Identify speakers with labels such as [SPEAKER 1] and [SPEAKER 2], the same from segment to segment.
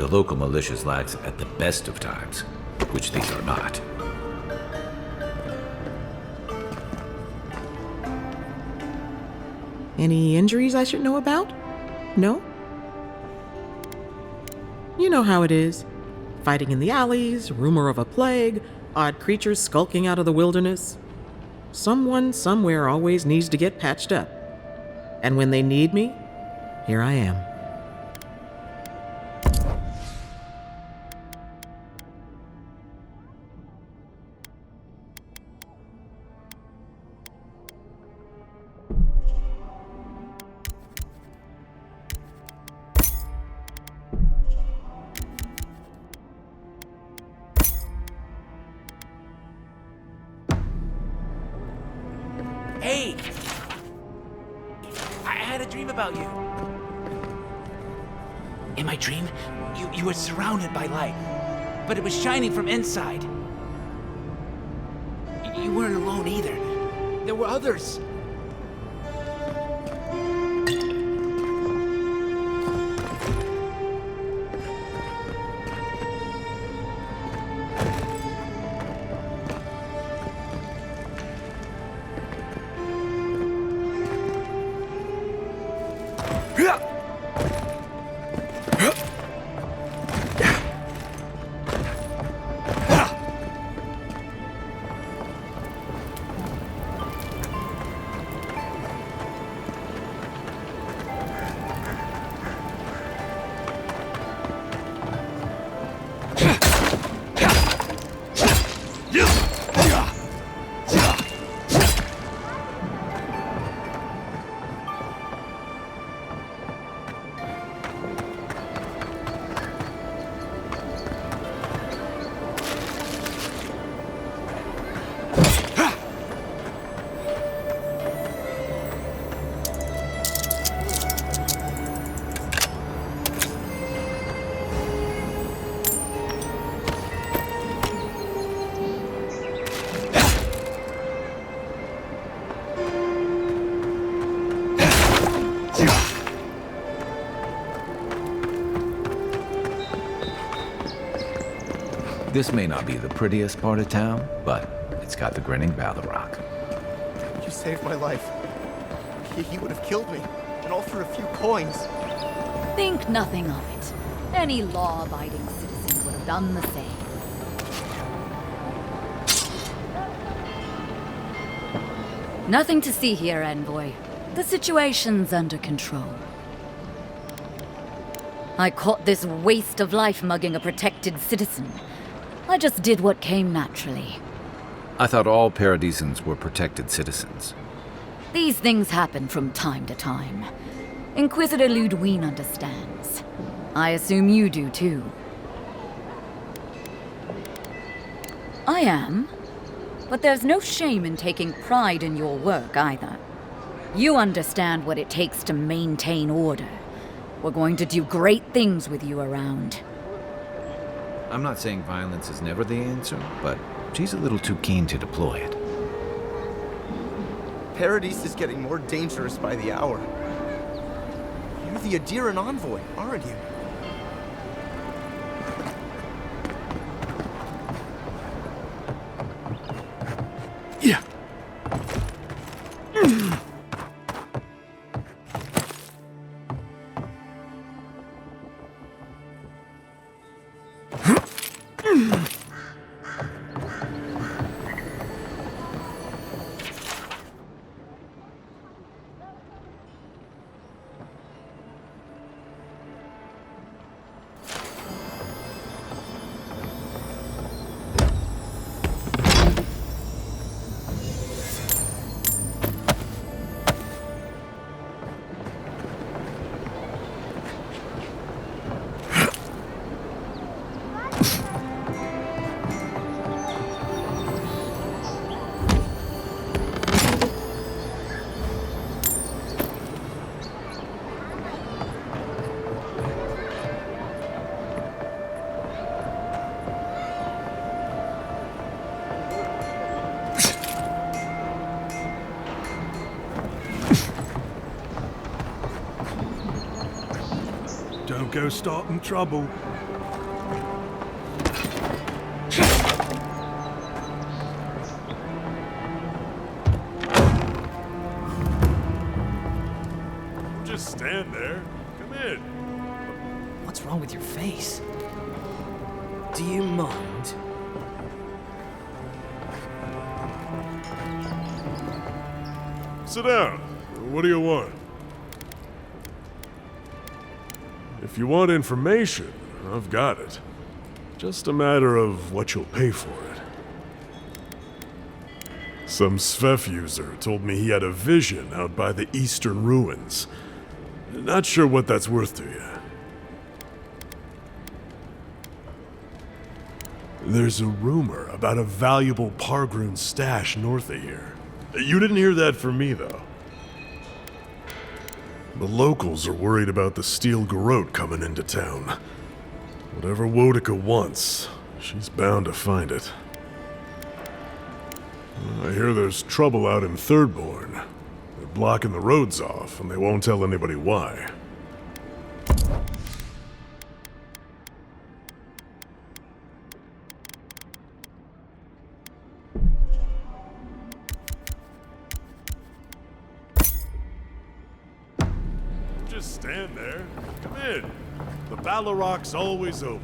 [SPEAKER 1] the local militia's lax at the best of times, which these are not.
[SPEAKER 2] Any injuries I should know about? No? You know how it is. Fighting in the alleys, rumor of a plague, odd creatures skulking out of the wilderness. Someone somewhere always needs to get patched up. And when they need me, here I am.
[SPEAKER 3] Hey! I had a dream about you. In my dream, you were surrounded by light, but it was shining from inside. You weren't alone either. There were others.
[SPEAKER 1] This may not be the prettiest part of town, but it's got the grinning Battle Rock.
[SPEAKER 4] You saved my life. He would have killed me, and all for a few coins.
[SPEAKER 5] Think nothing of it. Any law-abiding citizen would have done the same. Nothing to see here, Envoy. The situation's under control. I caught this waste of life mugging a protected citizen. I just did what came naturally.
[SPEAKER 1] I thought all Paradisans were protected citizens.
[SPEAKER 5] These things happen from time to time. Inquisitor Ludwig understands. I assume you do too. I am. But there's no shame in taking pride in your work either. You understand what it takes to maintain order. We're going to do great things with you around.
[SPEAKER 1] I'm not saying violence is never the answer, but she's a little too keen to deploy it.
[SPEAKER 4] Paradis is getting more dangerous by the hour. You're the Adiran envoy, aren't you?
[SPEAKER 1] Yeah.
[SPEAKER 6] Don't go starting trouble. just stand there. Come in.
[SPEAKER 3] What's wrong with your face?
[SPEAKER 7] Do you mind?
[SPEAKER 6] Sit down. What do you want? If you want information, I've got it. Just a matter of what you'll pay for it. Some Svef user told me he had a vision out by the eastern ruins. Not sure what that's worth to you. There's a rumor about a valuable Pargroon stash north of here. You didn't hear that from me, though. The locals are worried about the Steel Garrote coming into town. Whatever Wodica wants, she's bound to find it. I hear there's trouble out in Thirdborn. They're blocking the roads off, and they won't tell anybody why. Just stand there. Come in. The Baloroc's always open.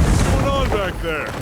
[SPEAKER 6] What's going on back there?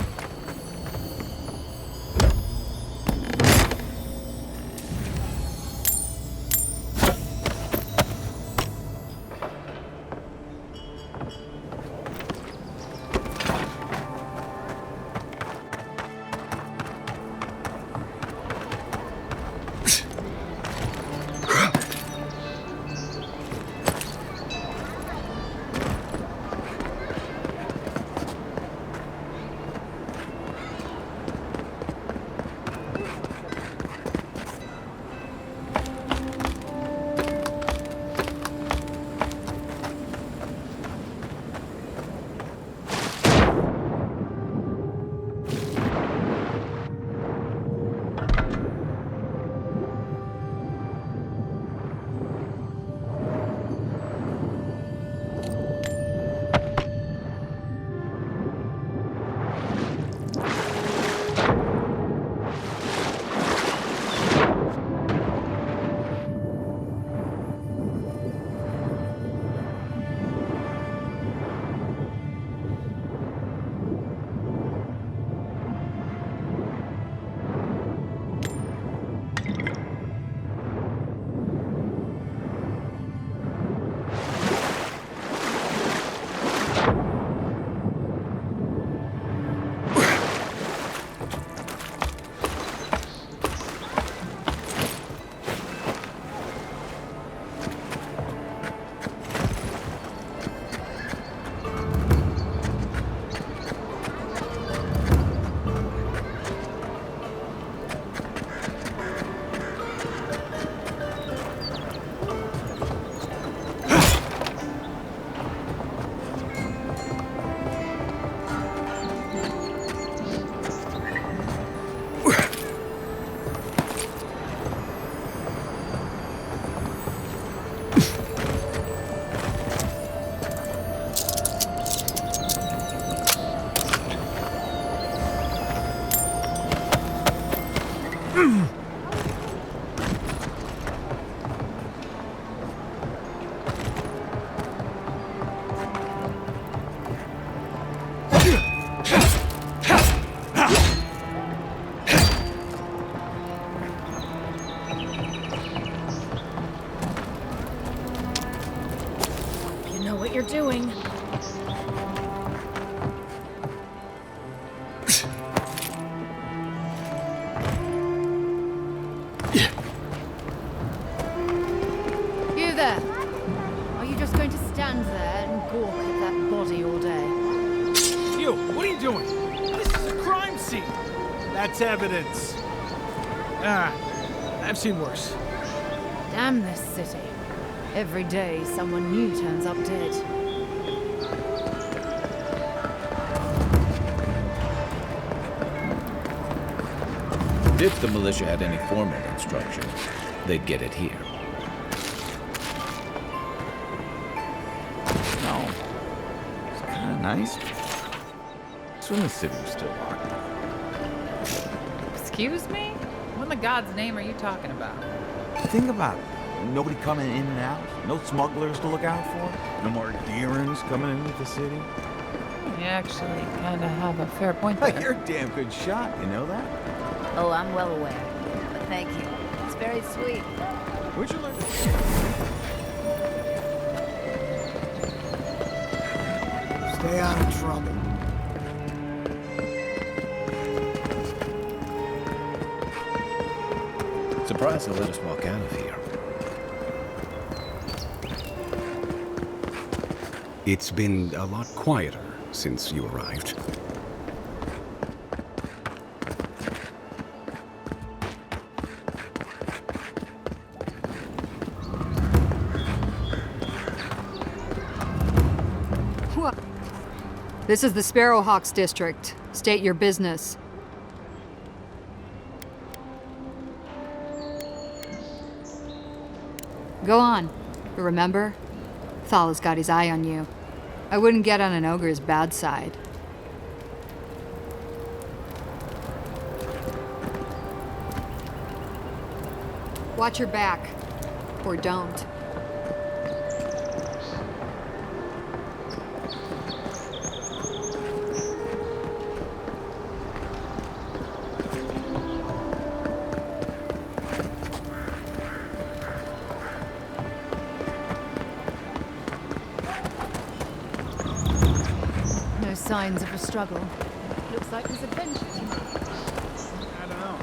[SPEAKER 5] You're doing.
[SPEAKER 8] You there. Are you just going to stand there and gawk at that body all day?
[SPEAKER 7] You, what are you doing? This is a crime scene. That's evidence. I've seen worse.
[SPEAKER 8] Damn this city. Every day someone new turns up dead.
[SPEAKER 1] If the militia had any formal instruction, they'd get it here.
[SPEAKER 3] No. It's kind of nice. It's when the city was still locked.
[SPEAKER 9] Excuse me? What in the God's name are you talking about?
[SPEAKER 3] Think about it. Nobody coming in and out. No smugglers to look out for. No more deerings coming into the city.
[SPEAKER 9] You actually kind of have a fair point there.
[SPEAKER 3] You're a damn good shot, you know that?
[SPEAKER 5] Oh, I'm well aware. But thank you. It's very sweet.
[SPEAKER 3] Where'd you learn?
[SPEAKER 10] Stay out of trouble.
[SPEAKER 1] Surprised they let us walk out of here.
[SPEAKER 11] It's been a lot quieter since you arrived.
[SPEAKER 8] What? This is the Sparrowhawks district. State your business. Go on. But remember, Thal's got his eye on you. I wouldn't get on an ogre's bad side. Watch your back. Or don't. No signs of a struggle. Looks like there's adventure tonight.
[SPEAKER 7] I don't know.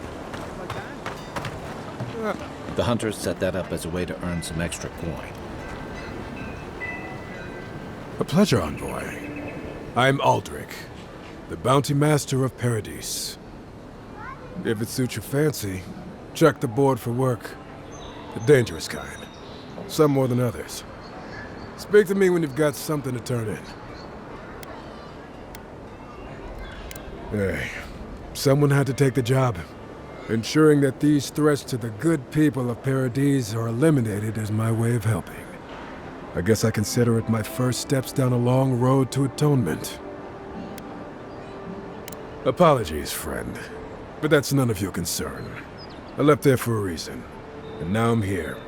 [SPEAKER 7] Like that?
[SPEAKER 1] The hunters set that up as a way to earn some extra coin.
[SPEAKER 12] A pleasure, Envoy. I'm Aldrich, the bounty master of Paradise. If it suits your fancy, check the board for work. The dangerous kind. Some more than others. Speak to me when you've got something to turn in. Hey, someone had to take the job. Ensuring that these threats to the good people of Paradise are eliminated is my way of helping. I guess I consider it my first steps down a long road to atonement. Apologies, friend, but that's none of your concern. I left there for a reason, and now I'm here.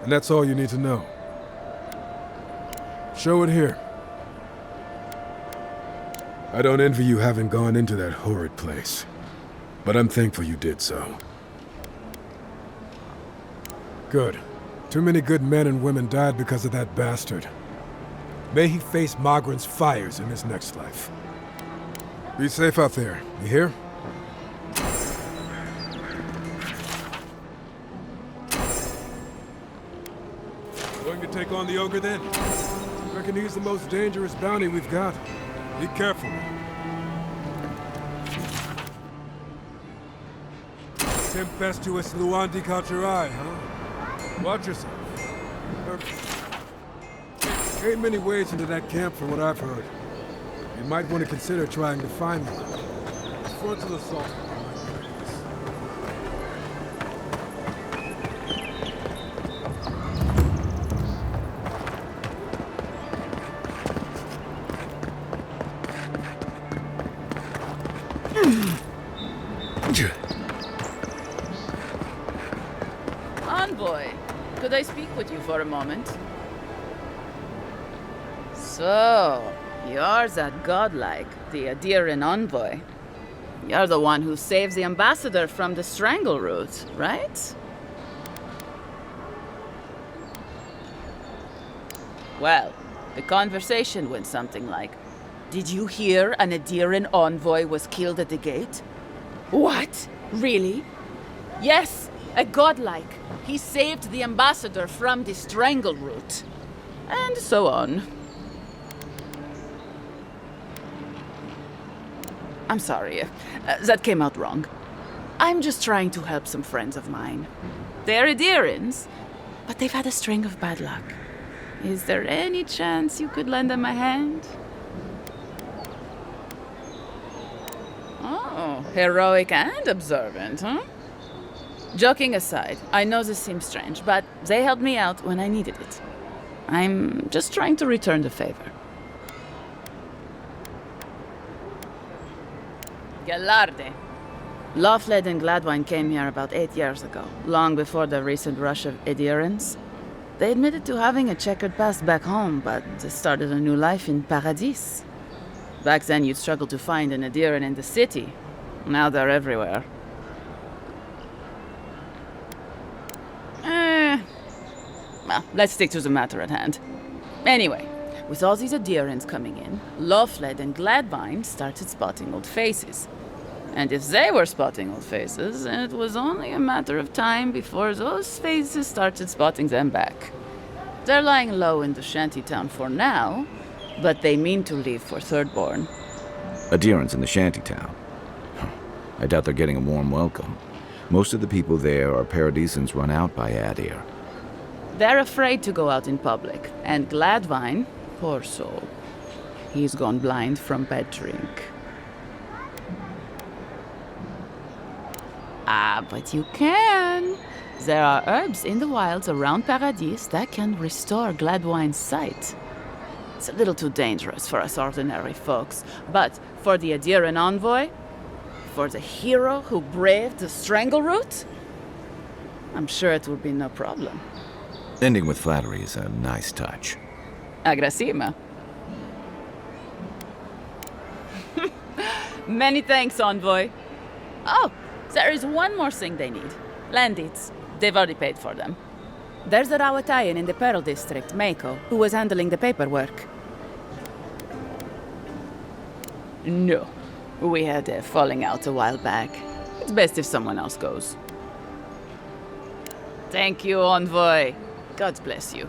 [SPEAKER 12] And that's all you need to know. Show it here. I don't envy you having gone into that horrid place, but I'm thankful you did so. Good. Too many good men and women died because of that bastard. May he face Magran's fires in his next life. Be safe out there, you hear? Going to take on the ogre then? Reckon he's the most dangerous bounty we've got. Be careful. Tempestuous Luandi Kacherai, huh? Watch yourself. Ain't many ways into that camp from what I've heard. You might want to consider trying to find one. Frontal assault.
[SPEAKER 9] Envoy, could I speak with you for a moment? So, you're that godlike, the Adiran envoy. You're the one who saves the ambassador from the strangle root, right? Well, the conversation went something like, "Did you hear an Adiran envoy was killed at the gate?" "What? Really?" "Yes, a godlike. He saved the ambassador from the strangle root." And so on. I'm sorry, that came out wrong. I'm just trying to help some friends of mine. They're Adirans, but they've had a string of bad luck. Is there any chance you could lend them a hand? Oh. Oh, heroic and observant, huh? Joking aside, I know this seems strange, but they helped me out when I needed it. I'm just trying to return the favor. Galarde. Lofled and Gladwine came here about 8 years ago, long before the recent rush of adherents. They admitted to having a checkered past back home, but they started a new life in Paradis. Back then, you'd struggle to find an adherent in the city. Now they're everywhere. Well, let's stick to the matter at hand. Anyway, with all these adherents coming in, Lofled and Gladwine started spotting old faces. And if they were spotting old faces, it was only a matter of time before those faces started spotting them back. They're lying low in the shantytown for now, but they mean to leave for Thirdborn.
[SPEAKER 1] Adherents in the shantytown. I doubt they're getting a warm welcome. Most of the people there are Paradisans run out by Adir.
[SPEAKER 9] They're afraid to go out in public, and Gladwine, poor soul, he's gone blind from bad drink. Ah, but you can. There are herbs in the wilds around Paradis that can restore Gladwine's sight. It's a little too dangerous for us ordinary folks, but for the Adhiran envoy, for the hero who braved the strangle route, I'm sure it would be no problem.
[SPEAKER 1] Ending with flattery is a nice touch.
[SPEAKER 9] Agrasima. Many thanks, envoy. Oh, there is one more thing they need. Land deeds. They've already paid for them. There's a Rawatayan in the Pearl District, Mako, who was handling the paperwork. No. We had a falling out a while back. It's best if someone else goes. Thank you, envoy. God bless you.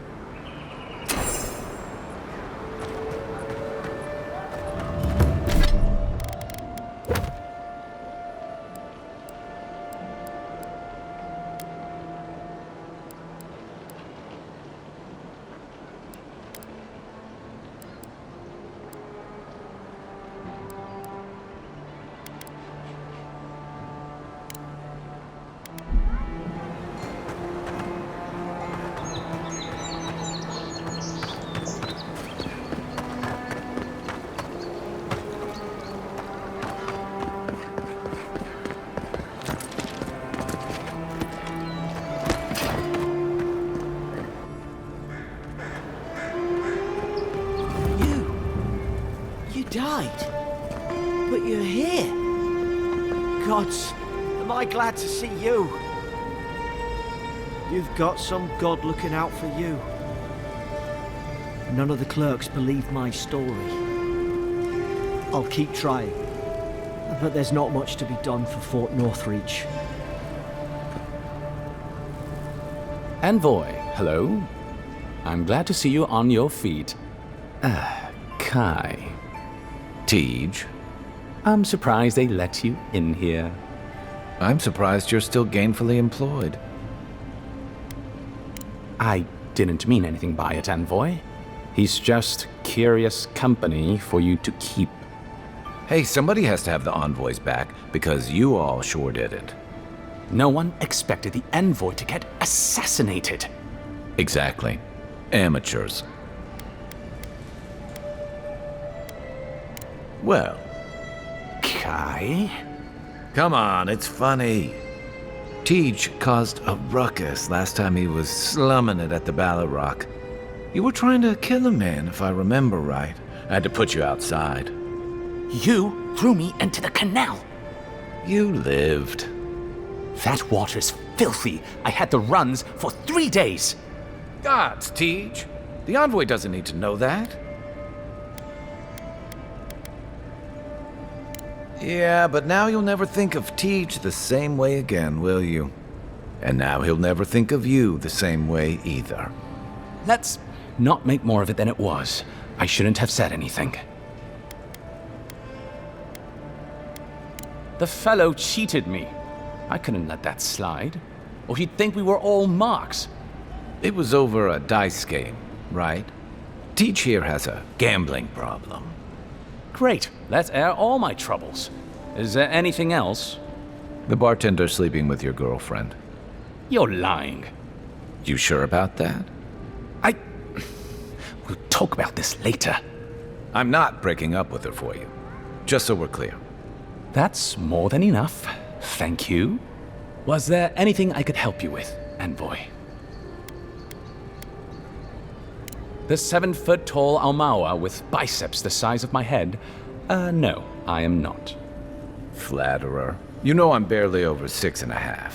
[SPEAKER 10] Died? But you're here. Gods, am I glad to see you. You've got some god looking out for you. None of the clerks believe my story. I'll keep trying. But there's not much to be done for Fort Northreach.
[SPEAKER 11] Envoy, hello. I'm glad to see you on your feet. Kai.
[SPEAKER 1] Tej.
[SPEAKER 11] I'm surprised they let you in here.
[SPEAKER 1] I'm surprised you're still gainfully employed.
[SPEAKER 11] I didn't mean anything by it, Envoy. He's just curious company for you to keep.
[SPEAKER 1] Hey, somebody has to have the envoys back, because you all sure did it.
[SPEAKER 11] No one expected the Envoy to get assassinated.
[SPEAKER 1] Exactly. Amateurs. Well.
[SPEAKER 11] Kai?
[SPEAKER 1] Come on, it's funny. Tej caused a ruckus last time he was slumming it at the Ballarrock. You were trying to kill a man, if I remember right. I had to put you outside.
[SPEAKER 11] You threw me into the canal.
[SPEAKER 1] You lived.
[SPEAKER 11] That water's filthy. I had the runs for 3 days.
[SPEAKER 1] Gods, Tej. The envoy doesn't need to know that. Yeah, but now you'll never think of Tej the same way again, will you? And now he'll never think of you the same way either.
[SPEAKER 11] Let's not make more of it than it was. I shouldn't have said anything. The fellow cheated me. I couldn't let that slide. Or he'd think we were all marks.
[SPEAKER 1] It was over a dice game, right? Tej here has a gambling problem.
[SPEAKER 11] Great. Let's air all my troubles. Is there anything else?
[SPEAKER 1] The bartender sleeping with your girlfriend.
[SPEAKER 11] You're lying.
[SPEAKER 1] You sure about that?
[SPEAKER 11] We'll talk about this later.
[SPEAKER 1] I'm not breaking up with her for you. Just so we're clear.
[SPEAKER 11] That's more than enough. Thank you. Was there anything I could help you with, Envoy? The 7-foot-tall Almawa with biceps the size of my head? No, I am not.
[SPEAKER 1] Flatterer. You know I'm barely over 6.5.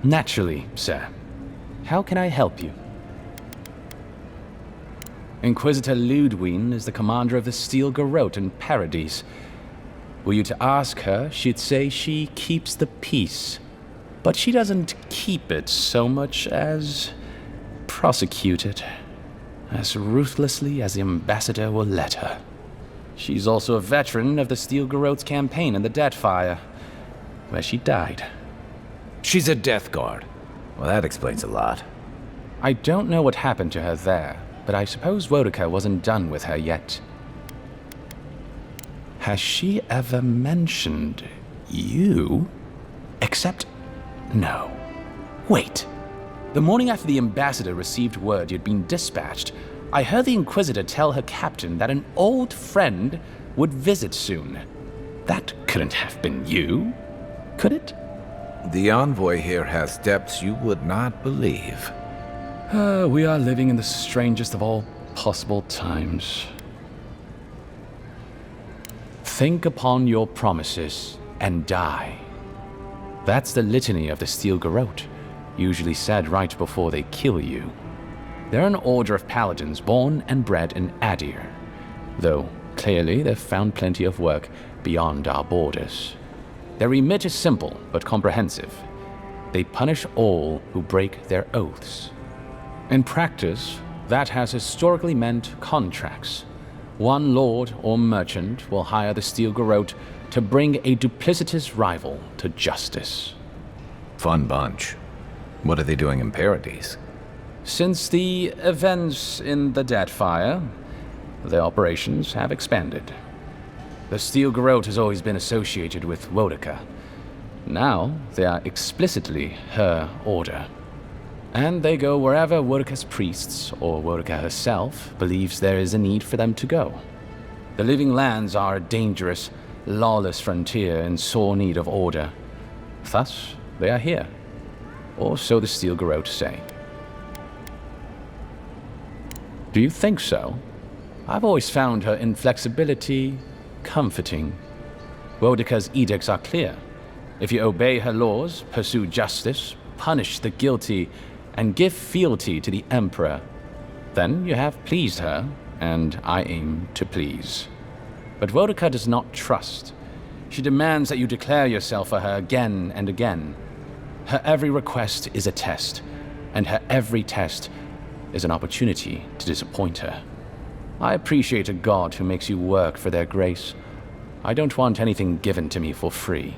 [SPEAKER 11] Naturally, sir. How can I help you? Inquisitor Ludwig is the commander of the Steel Garrote in Paradise. Were you to ask her, she'd say she keeps the peace. But she doesn't keep it so much as prosecute it. As ruthlessly as the ambassador will let her. She's also a veteran of the Steel Garrote's campaign in the Deathfire, where she died.
[SPEAKER 1] She's a Death Guard. Well, that explains a lot.
[SPEAKER 11] I don't know what happened to her there, but I suppose Wodica wasn't done with her yet. Has she ever mentioned you? Except, no. Wait. The morning after the ambassador received word you'd been dispatched, I heard the Inquisitor tell her captain that an old friend would visit soon. That couldn't have been you, could it?
[SPEAKER 1] The envoy here has depths you would not believe.
[SPEAKER 11] We are living in the strangest of all possible times. Think upon your promises and die. That's the litany of the Steel Garrote, usually said right before they kill you. They're an order of paladins born and bred in Adir, though clearly they've found plenty of work beyond our borders. Their remit is simple but comprehensive. They punish all who break their oaths. In practice, that has historically meant contracts. One lord or merchant will hire the Steel Garrote to bring a duplicitous rival to justice.
[SPEAKER 1] Fun bunch. What are they doing in Paradise?
[SPEAKER 11] Since the events in the Deathfire, their operations have expanded. The Steel Garrote has always been associated with Wodica. Now, they are explicitly her order. And they go wherever Wodica's priests, or Wodica herself, believes there is a need for them to go. The Living Lands are a dangerous, lawless frontier in sore need of order. Thus, they are here. Or so the Steel Garrote say. Do you think so? I've always found her inflexibility comforting. Wodica's edicts are clear. If you obey her laws, pursue justice, punish the guilty, and give fealty to the Emperor, then you have pleased her, and I aim to please. But Wodica does not trust. She demands that you declare yourself for her again and again. Her every request is a test, and her every test is an opportunity to disappoint her. I appreciate a god who makes you work for their grace. I don't want anything given to me for free.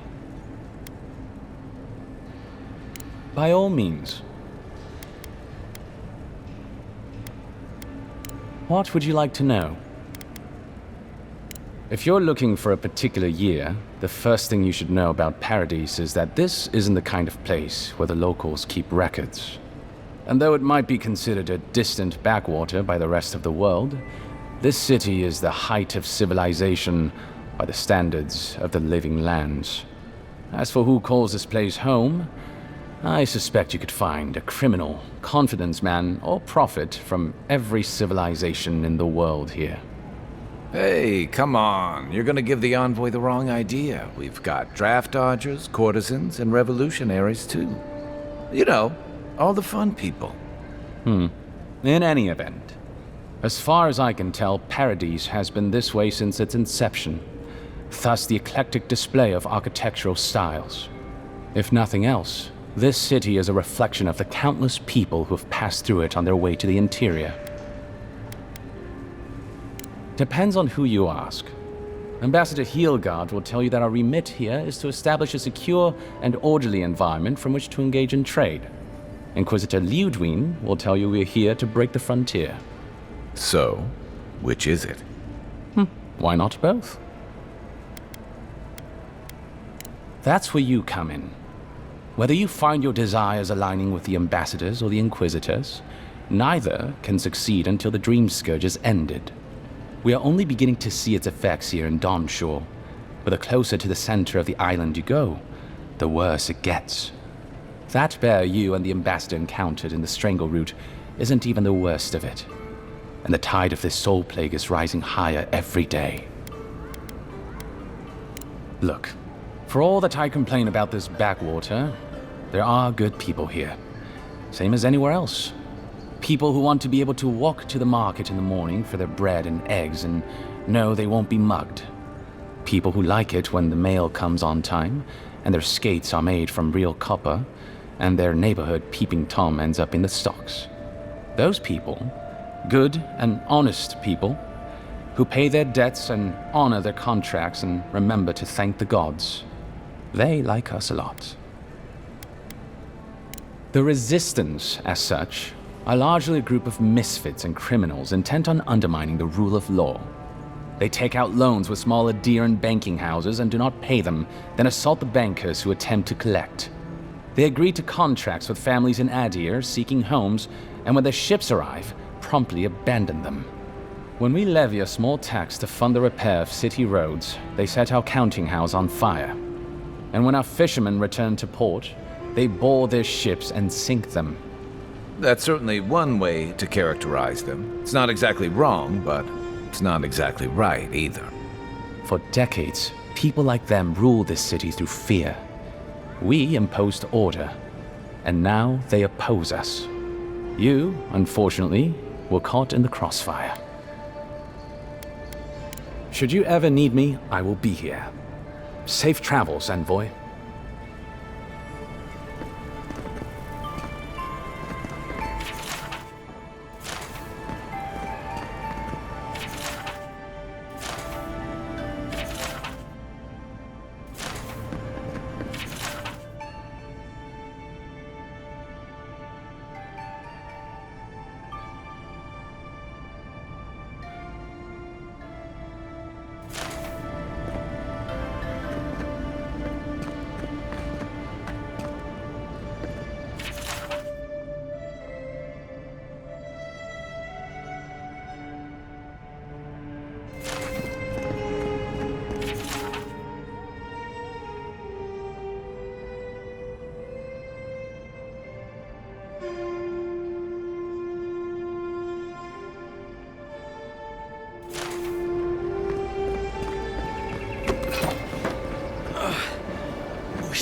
[SPEAKER 11] By all means. What would you like to know? If you're looking for a particular year, the first thing you should know about Paradise is that this isn't the kind of place where the locals keep records. And though it might be considered a distant backwater by the rest of the world, this city is the height of civilization by the standards of the Living Lands. As for who calls this place home, I suspect you could find a criminal, confidence man, or prophet from every civilization in the world here.
[SPEAKER 1] Hey, come on. You're gonna give the envoy the wrong idea. We've got draft dodgers, courtesans, and revolutionaries too. You know, all the fun people.
[SPEAKER 11] In any event, as far as I can tell, Paradise has been this way since its inception. Thus the eclectic display of architectural styles. If nothing else, this city is a reflection of the countless people who have passed through it on their way to the interior. Depends on who you ask. Ambassador Heelgard will tell you that our remit here is to establish a secure and orderly environment from which to engage in trade. Inquisitor Ludwig will tell you we're here to break the frontier.
[SPEAKER 1] So, which is it?
[SPEAKER 11] Why not both? That's where you come in. Whether you find your desires aligning with the ambassadors or the inquisitors, neither can succeed until the dream scourge is ended. We are only beginning to see its effects here in Dawnshore, but the closer to the center of the island you go, the worse it gets. That bear you and the ambassador encountered in the Strangle Route isn't even the worst of it, and the tide of this soul plague is rising higher every day. Look, for all that I complain about this backwater, there are good people here, same as anywhere else. People who want to be able to walk to the market in the morning for their bread and eggs and know they won't be mugged. People who like it when the mail comes on time, and their skates are made from real copper, and their neighborhood peeping Tom ends up in the stocks. Those people, good and honest people, who pay their debts and honor their contracts and remember to thank the gods, they like us a lot. The Resistance, as such, are largely a group of misfits and criminals intent on undermining the rule of law. They take out loans with small Adiran banking houses and do not pay them, then assault the bankers who attempt to collect. They agree to contracts with families in Adir seeking homes, and when their ships arrive, promptly abandon them. When we levy a small tax to fund the repair of city roads, they set our counting house on fire. And when our fishermen return to port, they board their ships and sink them.
[SPEAKER 1] That's certainly one way to characterize them. It's not exactly wrong, but it's not exactly right either.
[SPEAKER 11] For decades, people like them ruled this city through fear. We imposed order, and now they oppose us. You, unfortunately, were caught in the crossfire. Should you ever need me, I will be here. Safe travels, envoy.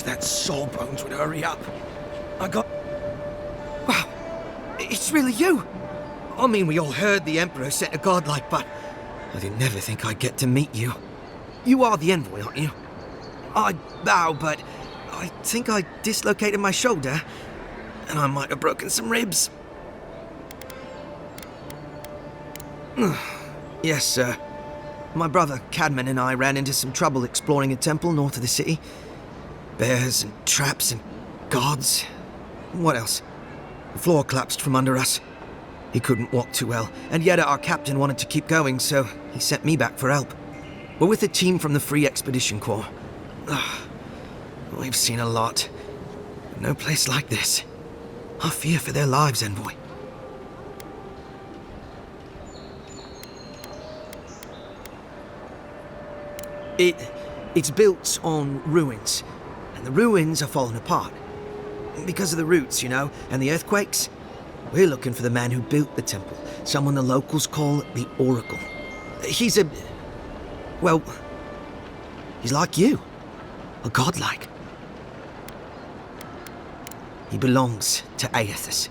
[SPEAKER 13] That sawbones would hurry up. Wow, it's really you! I mean, we all heard the Emperor sent a godlike, but I didn't never think I'd get to meet you. You are the envoy, aren't you? I bow, but I think I dislocated my shoulder, and I might have broken some ribs. Yes, sir. My brother, Cadman, and I ran into some trouble exploring a temple north of the city. Bears and traps and guards. What else? The floor collapsed from under us. He couldn't walk too well, and yet our captain wanted to keep going, so he sent me back for help. We're with a team from the Free Expedition Corps. We've seen a lot. But no place like this. I fear for their lives, envoy. It's built on ruins. And the ruins are falling apart. Because of the roots, you know, and the earthquakes. We're looking for the man who built the temple, someone the locals call the Oracle. He's well, he's like you. A godlike. He belongs to Aethys.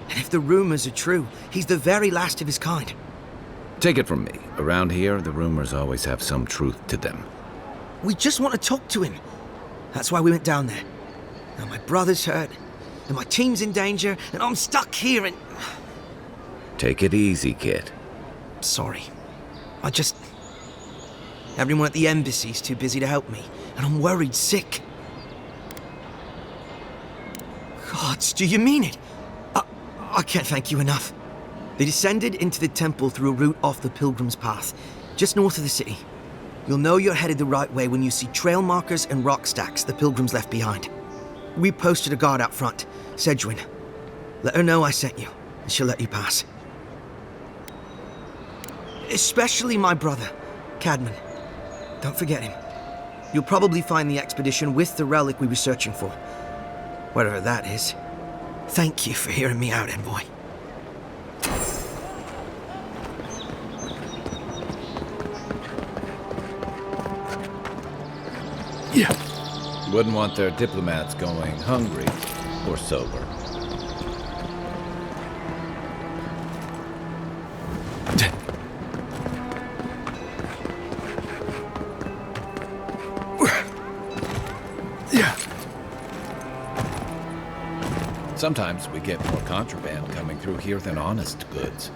[SPEAKER 13] And if the rumors are true, he's the very last of his kind.
[SPEAKER 1] Take it from me. Around here, the rumors always have some truth to them.
[SPEAKER 13] We just want to talk to him. That's why we went down there. Now my brother's hurt, and my team's in danger, and I'm stuck here and...
[SPEAKER 1] Take it easy, kid.
[SPEAKER 13] Sorry. Everyone at the embassy's too busy to help me, and I'm worried sick. Gods, do you mean it? I can't thank you enough. They descended into the temple through a route off the Pilgrim's Path, just north of the city. You'll know you're headed the right way when you see trail markers and rock stacks the pilgrims left behind. We posted a guard out front, Sedgwin. Let her know I sent you, and she'll let you pass. Especially my brother, Cadman. Don't forget him. You'll probably find the expedition with the relic we were searching for. Whatever that is. Thank you for hearing me out, envoy.
[SPEAKER 1] Yeah. Wouldn't want their diplomats going hungry or sober.
[SPEAKER 12] Yeah.
[SPEAKER 1] Sometimes we get more contraband coming through here than honest goods.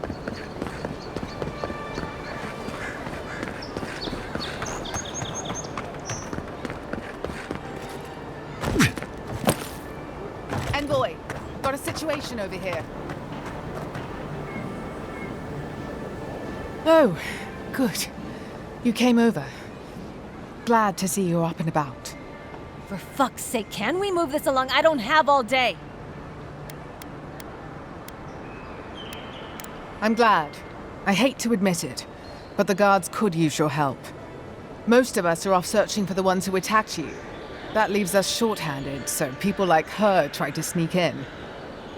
[SPEAKER 9] Envoy, got a situation over here.
[SPEAKER 14] Oh, good. You came over. Glad to see you're up and about.
[SPEAKER 15] For fuck's sake, can we move this along? I don't have all day.
[SPEAKER 14] I'm glad. I hate to admit it, but the guards could use your help. Most of us are off searching for the ones who attacked you. That leaves us short-handed, so people like her try to sneak in.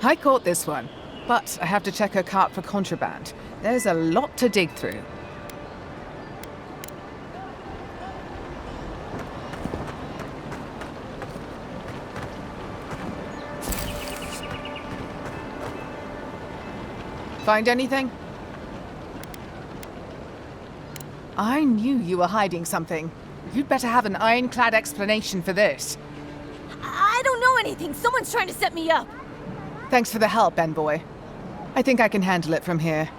[SPEAKER 14] I caught this one, but I have to check her cart for contraband. There's a lot to dig through. Find anything? I knew you were hiding something. You'd better have an ironclad explanation for this.
[SPEAKER 15] I don't know anything. Someone's trying to set me up.
[SPEAKER 14] Thanks for the help, envoy. I think I can handle it from here.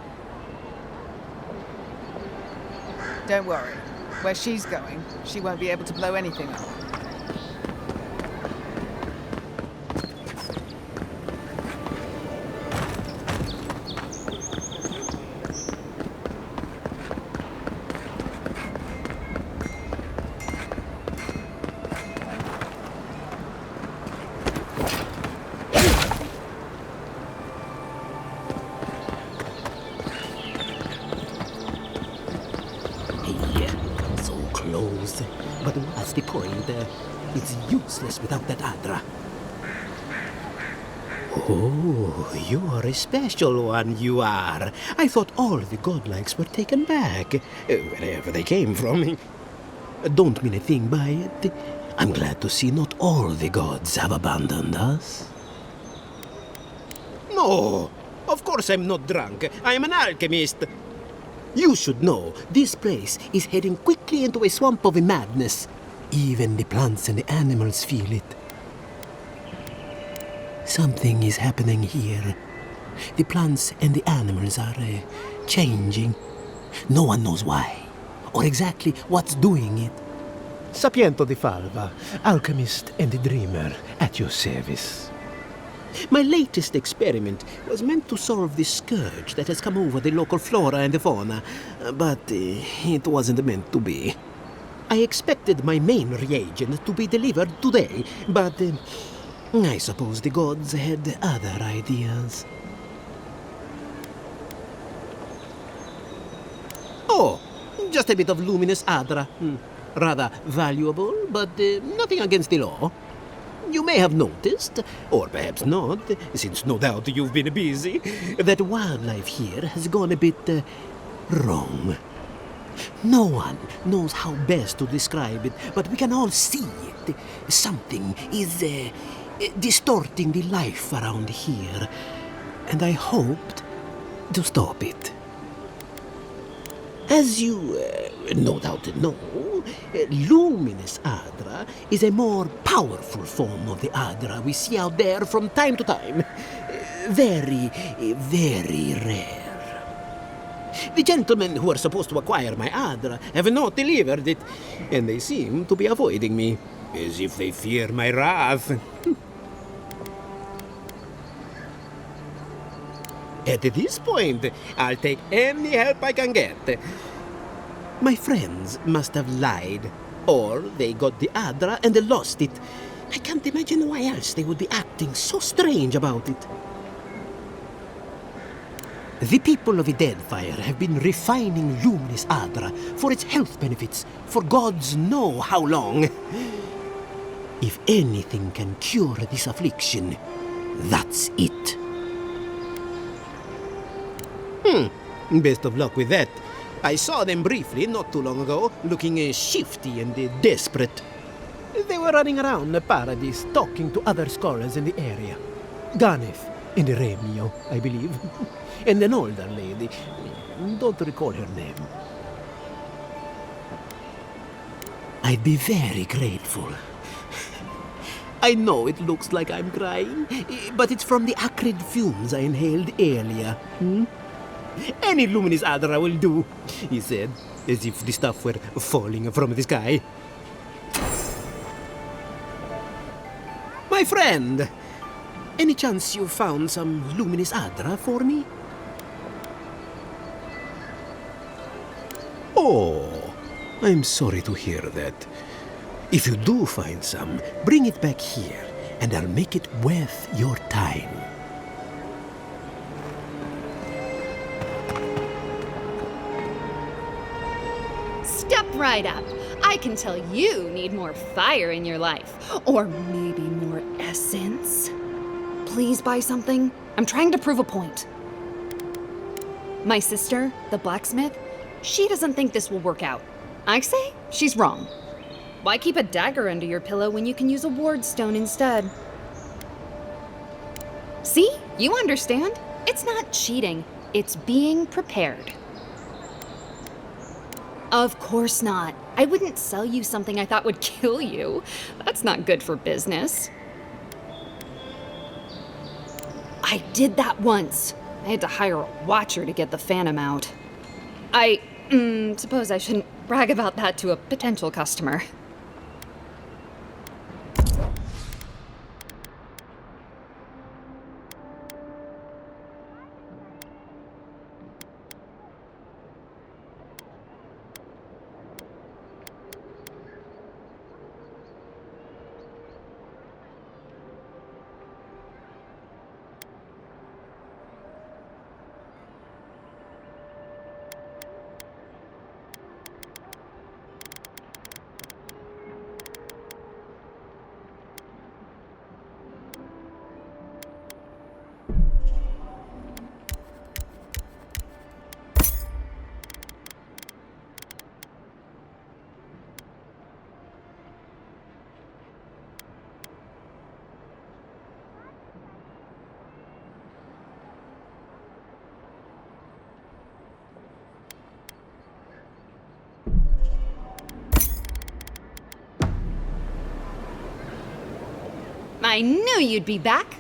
[SPEAKER 14] Don't worry. Where she's going, she won't be able to blow anything up.
[SPEAKER 16] But what's the point? It's useless without that Adra. Oh, you are a special one, you are. I thought all the godlikes were taken back, wherever they came from. Don't mean a thing by it. I'm glad to see not all the gods have abandoned us. No, of course I'm not drunk. I am an alchemist. You should know, this place is heading quickly into a swamp of madness. Even the plants and the animals feel it. Something is happening here. The plants and the animals are changing. No one knows why, or exactly what's doing it. Sapiento di Falva, alchemist and dreamer, at your service. My latest experiment was meant to solve the scourge that has come over the local flora and the fauna, but it wasn't meant to be. I expected my main reagent to be delivered today, but I suppose the gods had other ideas. Oh, just a bit of luminous Adra. Rather valuable, but nothing against the law. You may have noticed, or perhaps not, since no doubt you've been busy, that wildlife here has gone a bit wrong. No one knows how best to describe it, but we can all see it. Something is distorting the life around here, and I hoped to stop it. As you no doubt know, luminous Adra is a more powerful form of the Adra we see out there from time to time. Very, very rare. The gentlemen who are supposed to acquire my Adra have not delivered it, and they seem to be avoiding me, as if they fear my wrath. At this point, I'll take any help I can get. My friends must have lied. Or they got the Adra and they lost it. I can't imagine why else they would be acting so strange about it. The people of Edenfire have been refining Luminous Adra for its health benefits for gods know how long. If anything can cure this affliction, that's it. Best of luck with that. I saw them briefly not too long ago, looking shifty and desperate. They were running around the paradise, talking to other scholars in the area. Ganef and Remio, I believe. And an older lady. Don't recall her name. I'd be very grateful. I know it looks like I'm crying, but it's from the acrid fumes I inhaled earlier. Any luminous Adra will do, he said, as if the stuff were falling from the sky. My friend, any chance you found some luminous Adra for me? Oh, I'm sorry to hear that. If you do find some, bring it back here, and I'll make it worth your time.
[SPEAKER 17] Step right up. I can tell you need more fire in your life. Or maybe more essence. Please buy something. I'm trying to prove a point. My sister, the blacksmith, she doesn't think this will work out. I say she's wrong. Why keep a dagger under your pillow when you can use a ward stone instead? See? You understand. It's not cheating. It's being prepared. Of course not. I wouldn't sell you something I thought would kill you. That's not good for business. I did that once. I had to hire a watcher to get the phantom out. I suppose I shouldn't brag about that to a potential customer. I knew you'd be back.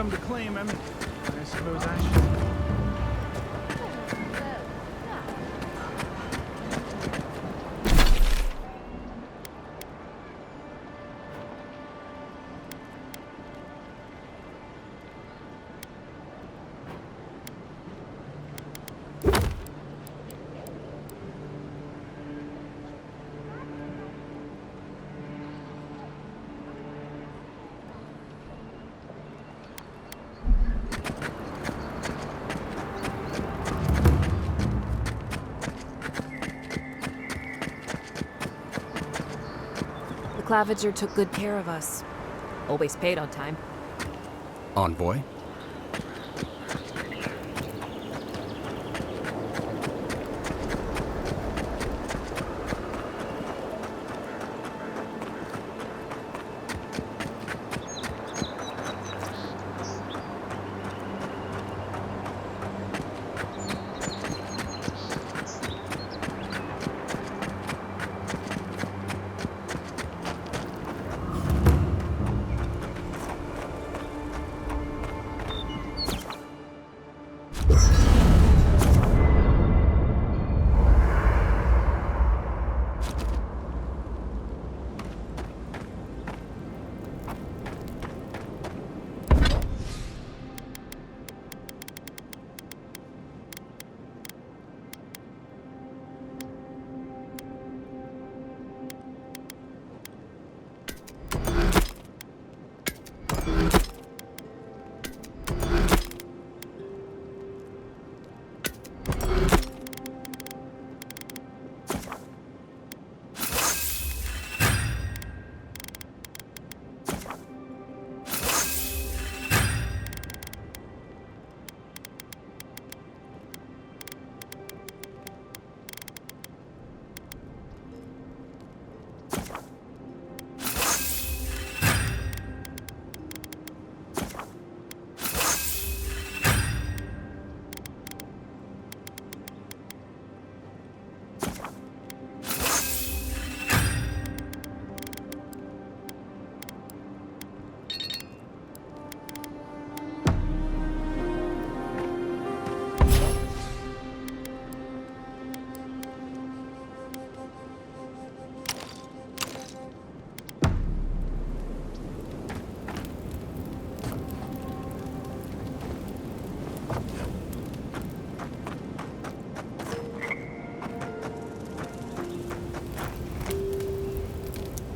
[SPEAKER 7] come to claim him, I suppose I should.
[SPEAKER 18] The Claviger took good care of us. Always paid on time.
[SPEAKER 19] Envoy?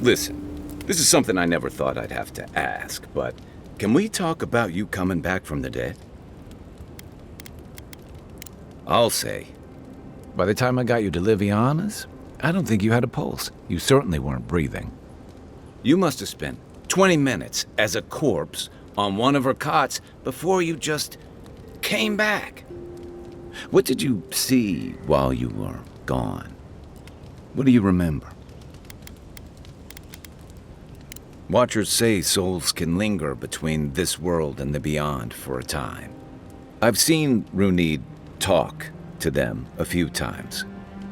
[SPEAKER 20] Listen, this is something I never thought I'd have to ask, but can we talk about you coming back from the dead? I'll say.
[SPEAKER 1] By the time I got you to Liviana's, I don't think you had a pulse. You certainly weren't breathing.
[SPEAKER 20] You must have spent 20 minutes as a corpse on one of her cots before you just came back. What did you see while you were gone? What do you remember? Watchers say souls can linger between this world and the beyond for a time. I've seen Runid talk to them a few times,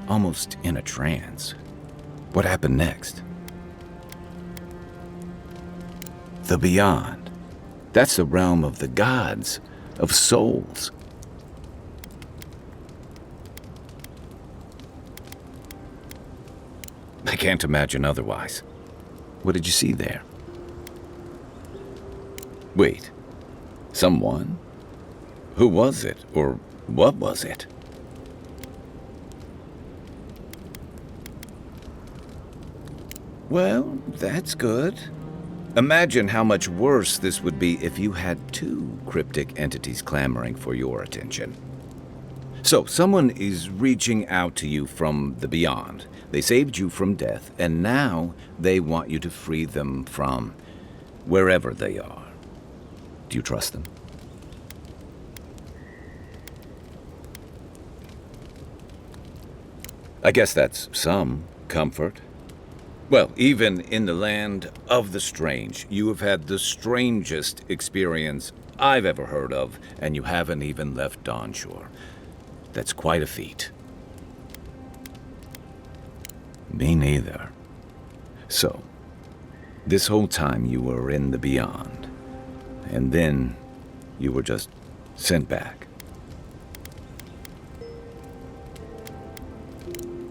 [SPEAKER 20] almost in a trance. What happened next? The beyond. That's the realm of the gods, of souls. I can't imagine otherwise. What did you see there? Wait. Someone? Who was it? Or what was it? Well, that's good. Imagine how much worse this would be if you had two cryptic entities clamoring for your attention. So, someone is reaching out to you from the beyond. They saved you from death, and now they want you to free them from wherever they are. Do you trust them? I guess that's some comfort. Well, even in the land of the strange, you have had the strangest experience I've ever heard of, and you haven't even left Dawnshore. That's quite a feat. Me neither. So, this whole time you were in the beyond, and then you were just sent back.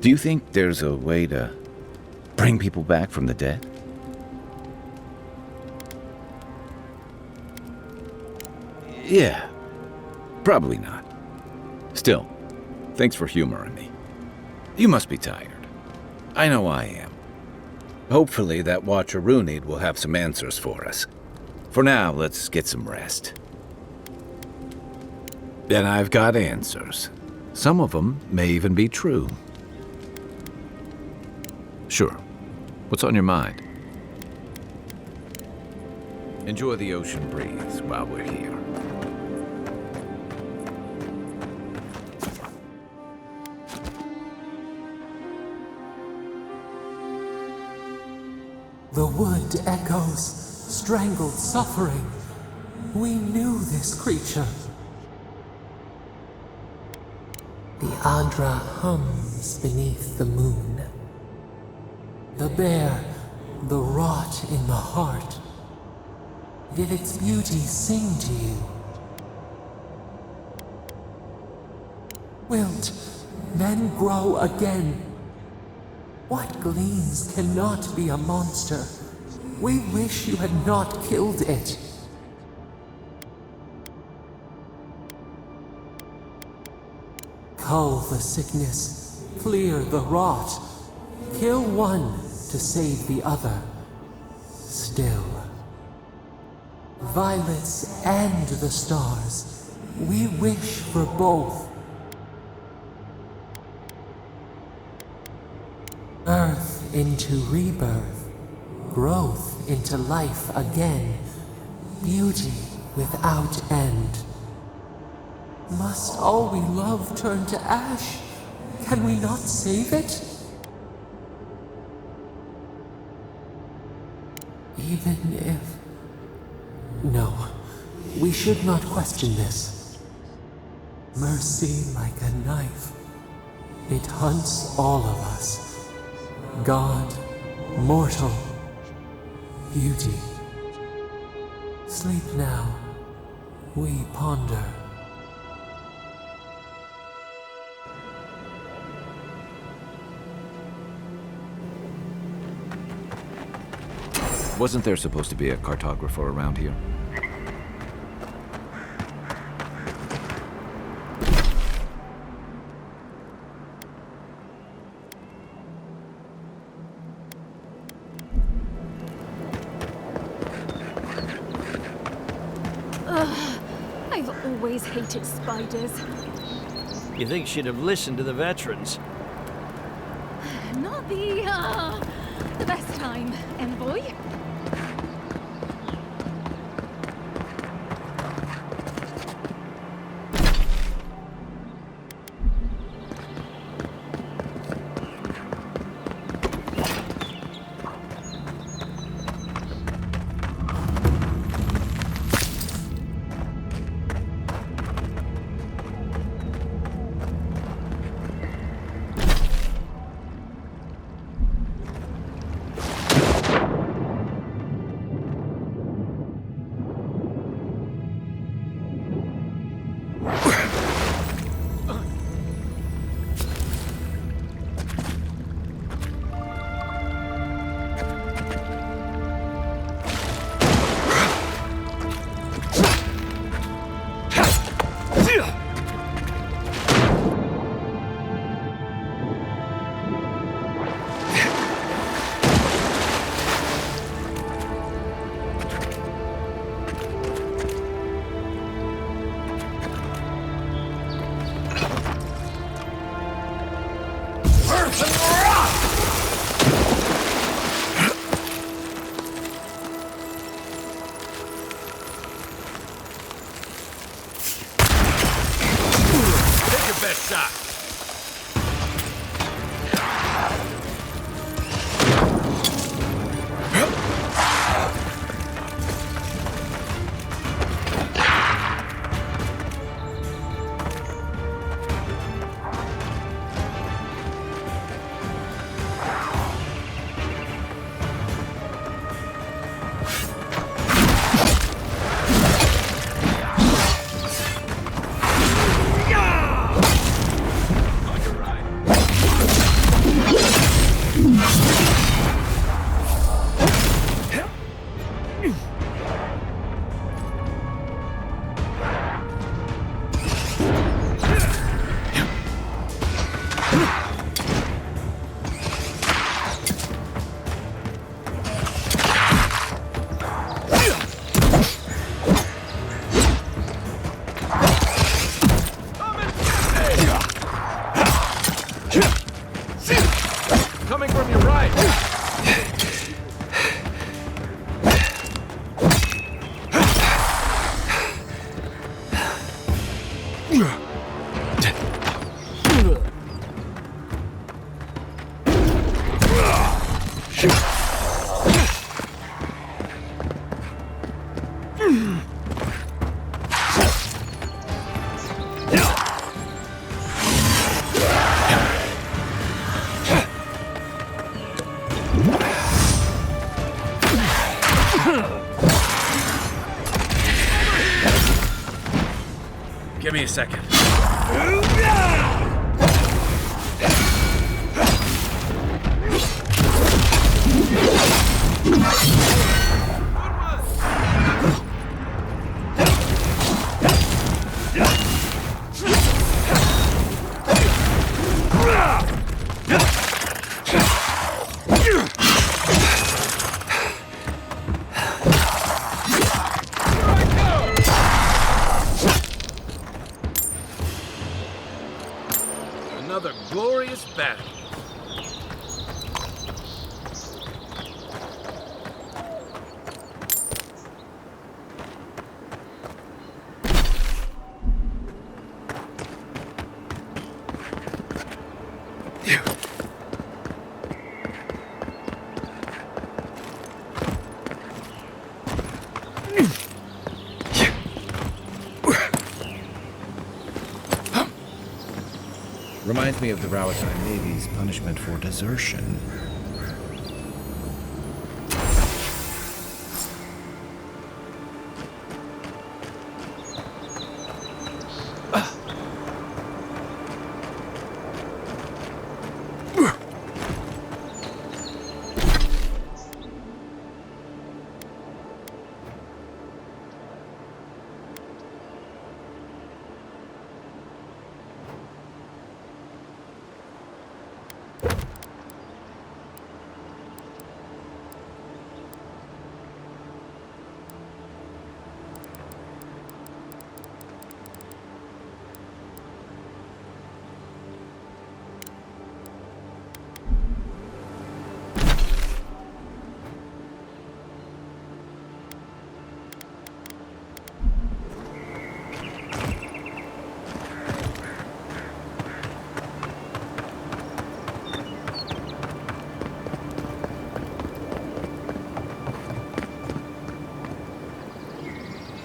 [SPEAKER 20] Do you think there's a way to bring people back from the dead? Yeah, probably not. Still, thanks for humoring me. You must be tired. I know I am. Hopefully that Watcher Runid will have some answers for us. For now, let's get some rest. And I've got answers. Some of them may even be true. Sure. What's on your mind? Enjoy the ocean breeze while we're here.
[SPEAKER 16] The wood echoes, strangled suffering. We knew this creature. The Andra hums beneath the moon. The bear, the rot in the heart. Did its beauty sing to you? Wilt, then grow again. What gleams cannot be a monster? We wish you had not killed it. Cull the sickness, clear the rot. Kill one to save the other. Still. Violets and the stars, we wish for both. Earth into rebirth, growth into life again, beauty without end. Must all we love turn to ash? Can we not save it? Even if... No, we should not question this. Mercy like a knife. It hunts all of us. God, mortal, beauty. Sleep now, we ponder.
[SPEAKER 1] Wasn't there supposed to be a cartographer around here?
[SPEAKER 15] I've always hated spiders.
[SPEAKER 10] You think she'd have listened to the veterans?
[SPEAKER 15] Not the best time, envoy.
[SPEAKER 1] Give me a second. Another glorious battle. Reminds me of the Rawatine Navy's punishment for desertion.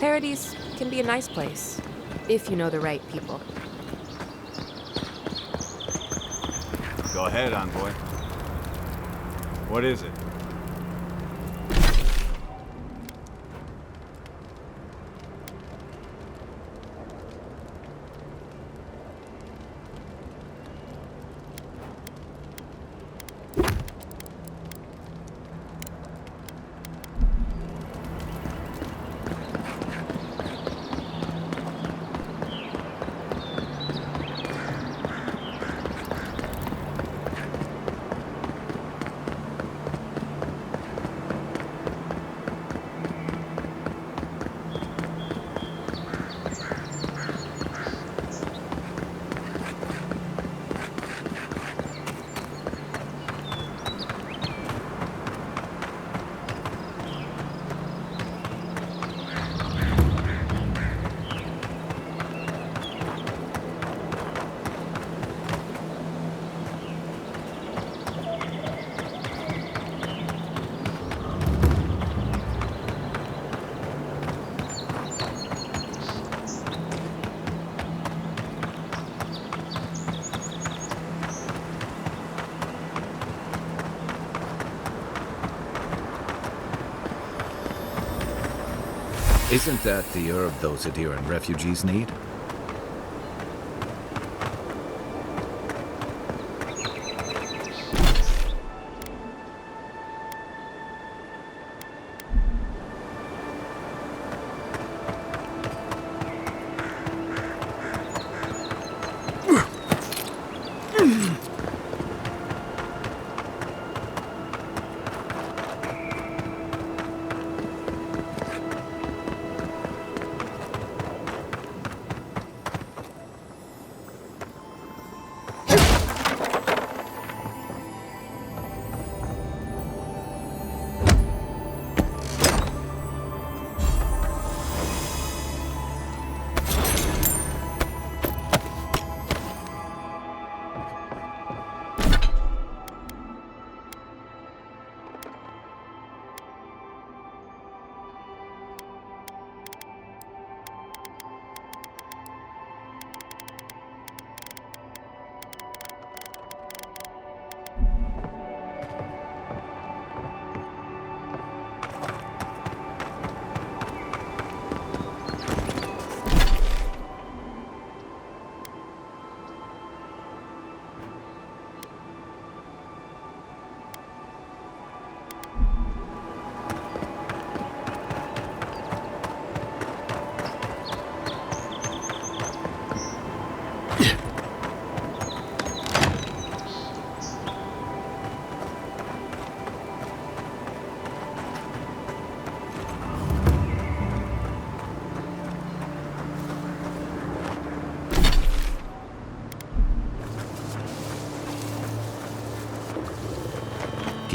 [SPEAKER 18] Paradise can be a nice place, if you know the right people.
[SPEAKER 3] Go ahead, Envoy. What is it?
[SPEAKER 1] Isn't that the herb those Adiran refugees need?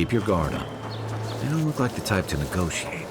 [SPEAKER 1] keep your guard up. They don't look like the type to negotiate.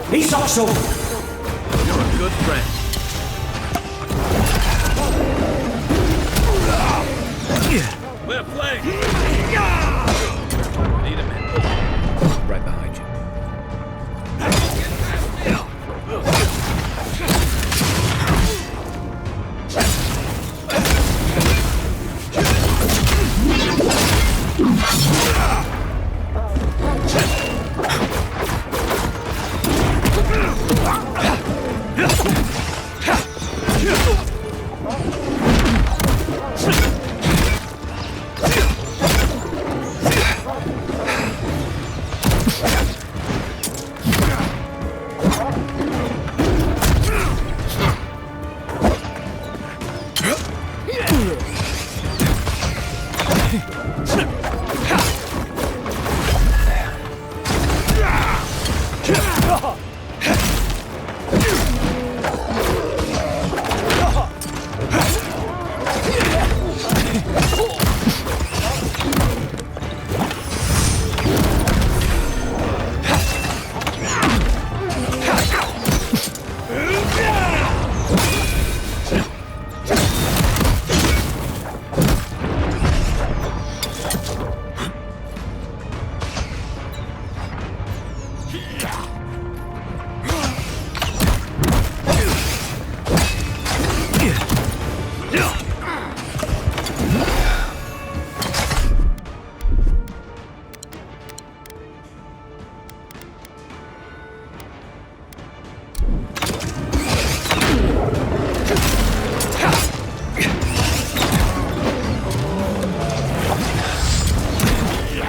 [SPEAKER 10] He's also...
[SPEAKER 1] You're a good friend.
[SPEAKER 7] We're flanked!
[SPEAKER 1] Need a minute. Right behind you.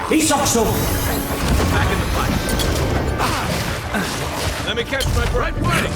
[SPEAKER 10] He's also...
[SPEAKER 7] Back in the fight. Let me catch my breath. Right way!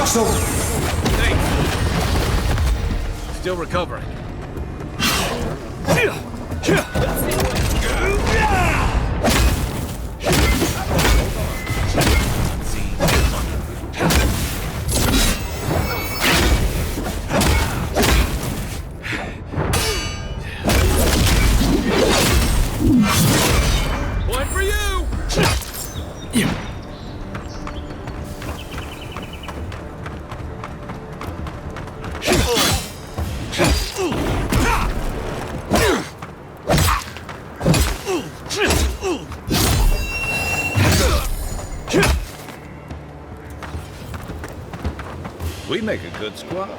[SPEAKER 21] Talk's over.
[SPEAKER 1] Still recovering.
[SPEAKER 7] One for you!
[SPEAKER 20] We make a good squad.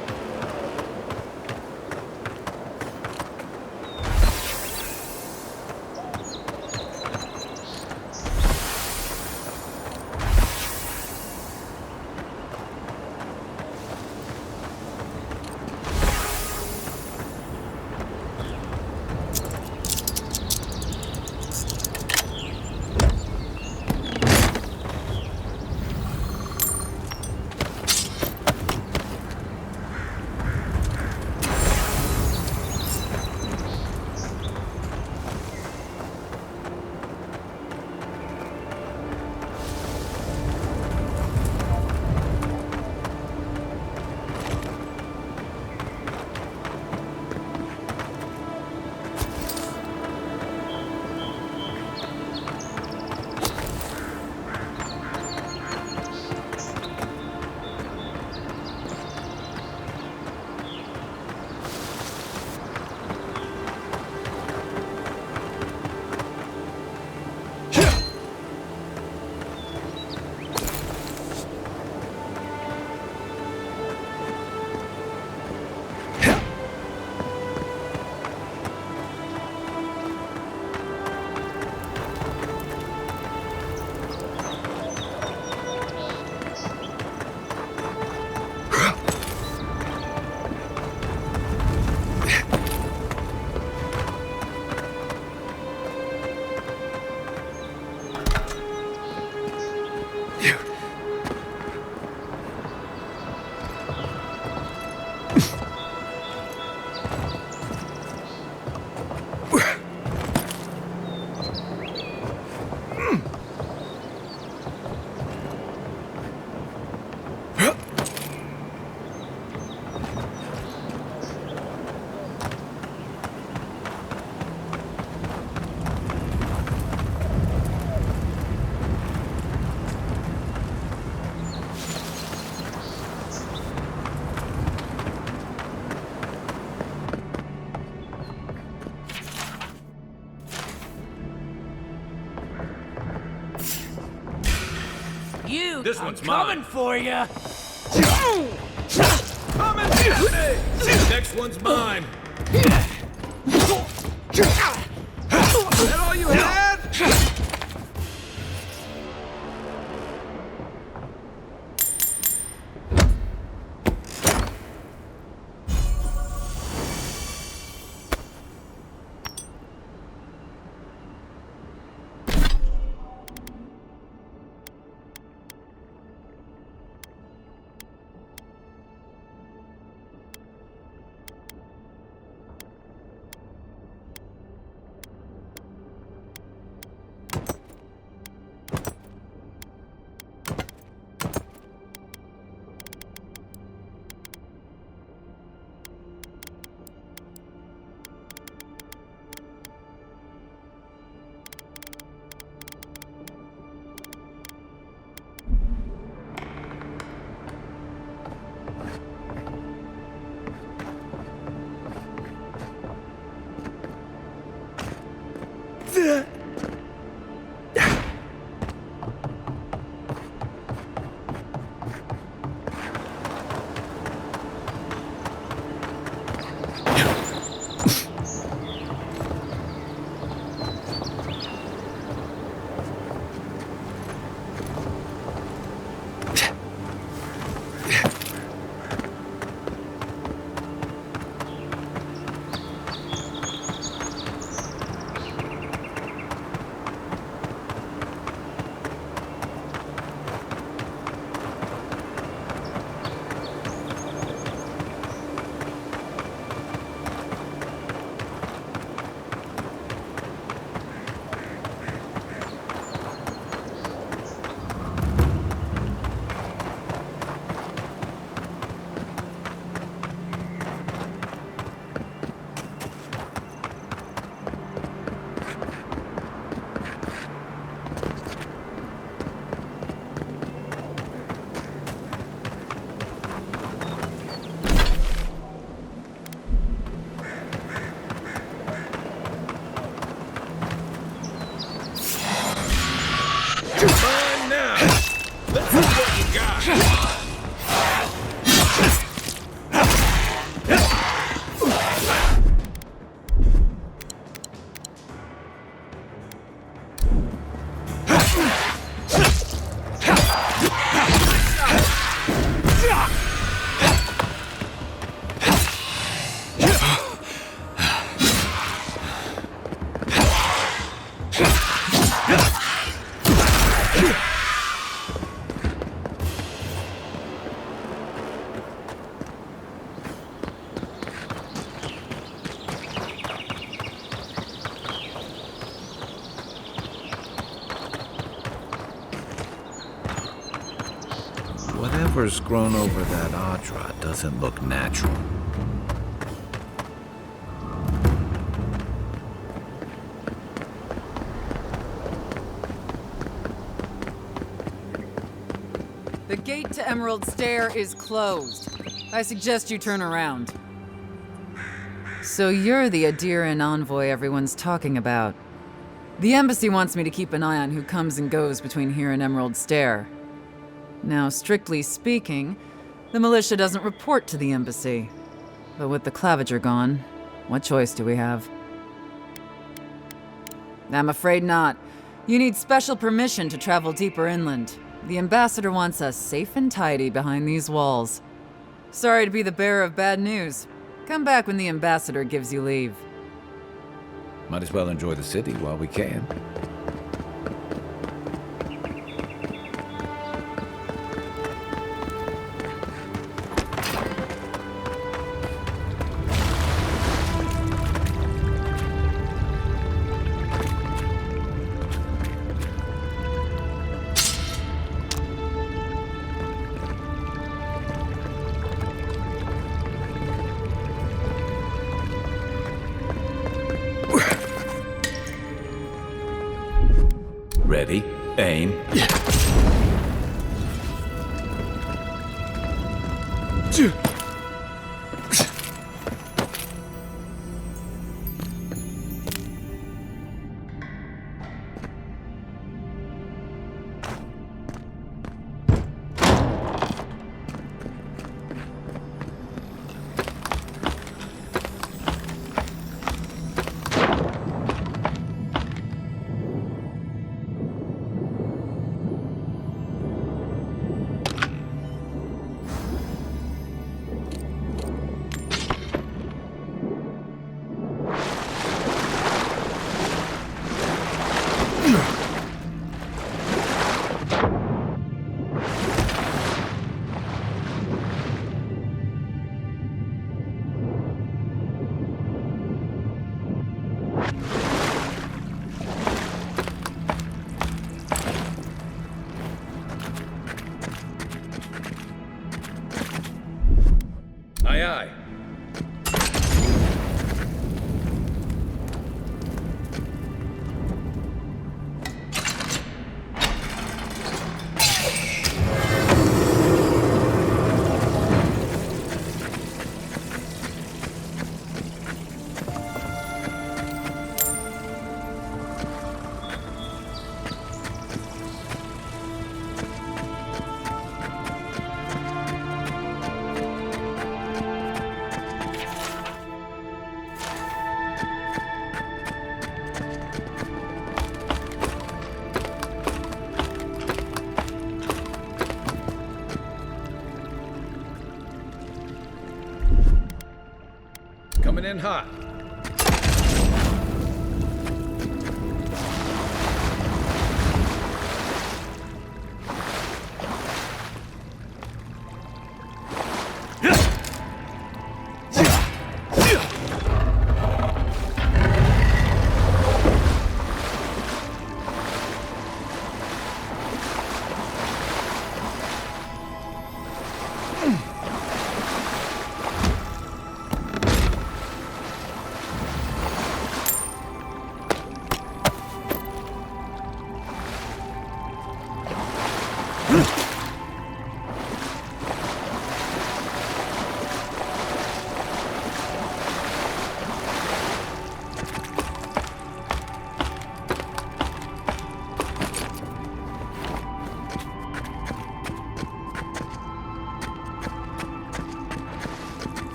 [SPEAKER 1] You, this one's
[SPEAKER 7] coming
[SPEAKER 1] mine.
[SPEAKER 7] for you.
[SPEAKER 1] Coming at me. Next one's mine.
[SPEAKER 7] Is that all you had?
[SPEAKER 1] creepers grown over that Audra doesn't look natural.
[SPEAKER 21] The gate to Emerald Stair is closed. I suggest you turn around. So you're the Adiran envoy everyone's talking about. The embassy wants me to keep an eye on who comes and goes between here and Emerald Stair. Now, strictly speaking, the militia doesn't report to the embassy. But with the Clavager gone, what choice do we have? I'm afraid not. You need special permission to travel deeper inland. The ambassador wants us safe and tidy behind these walls. Sorry to be the bearer of bad news. Come back when the ambassador gives you leave.
[SPEAKER 1] Might as well enjoy the city while we can. Ready, aim. Aye, aye. Coming in hot.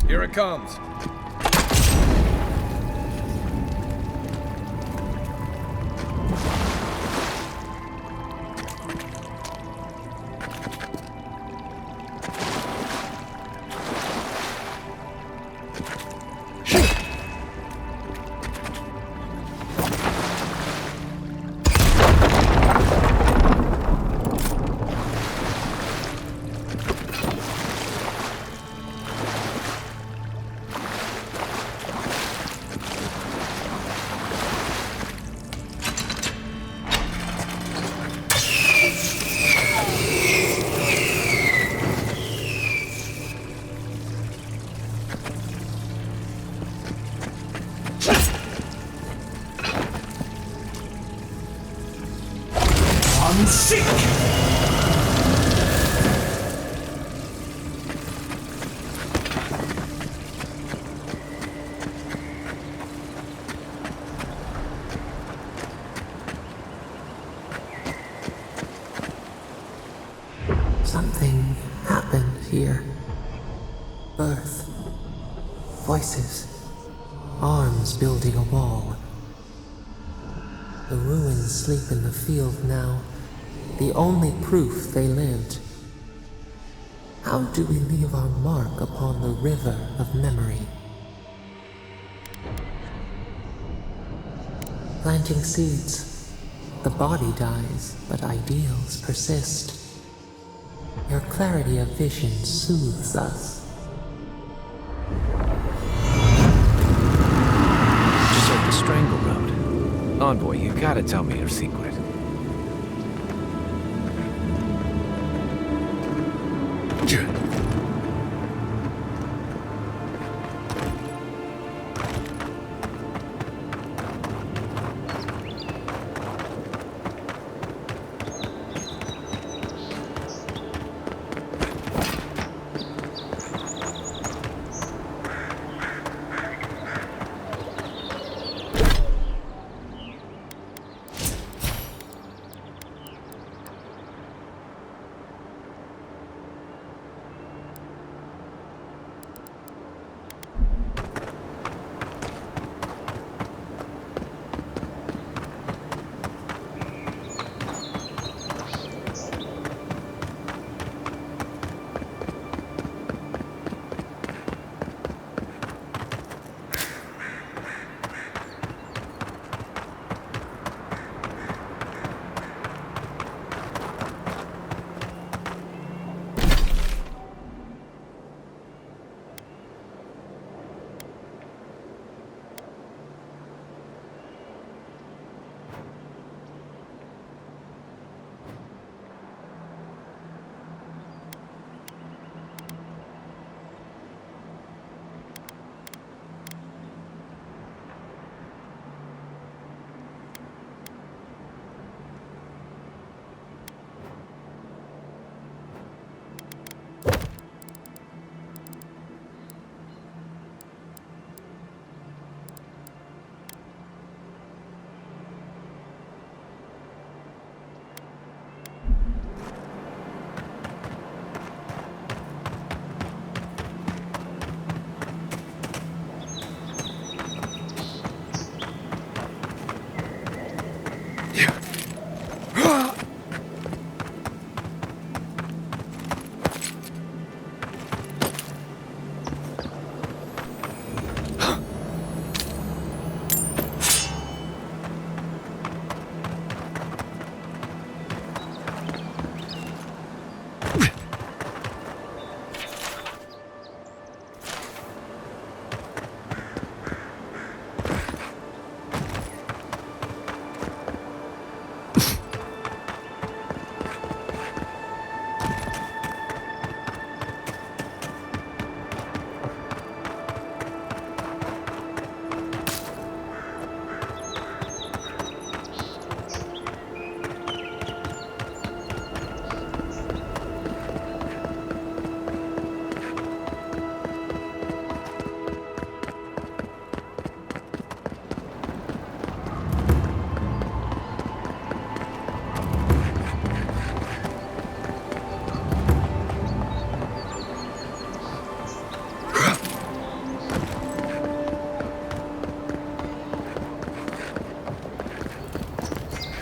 [SPEAKER 1] Here it comes.
[SPEAKER 16] Something happened here. Birth. Voices. Arms building a wall. The ruins sleep in the field now. The only proof they lived. How do we leave our mark upon the river of memory? Planting seeds. The body dies, but ideals persist. Your clarity of vision soothes us.
[SPEAKER 1] Just like the Strangle Road. Envoy, you gotta tell me your secret.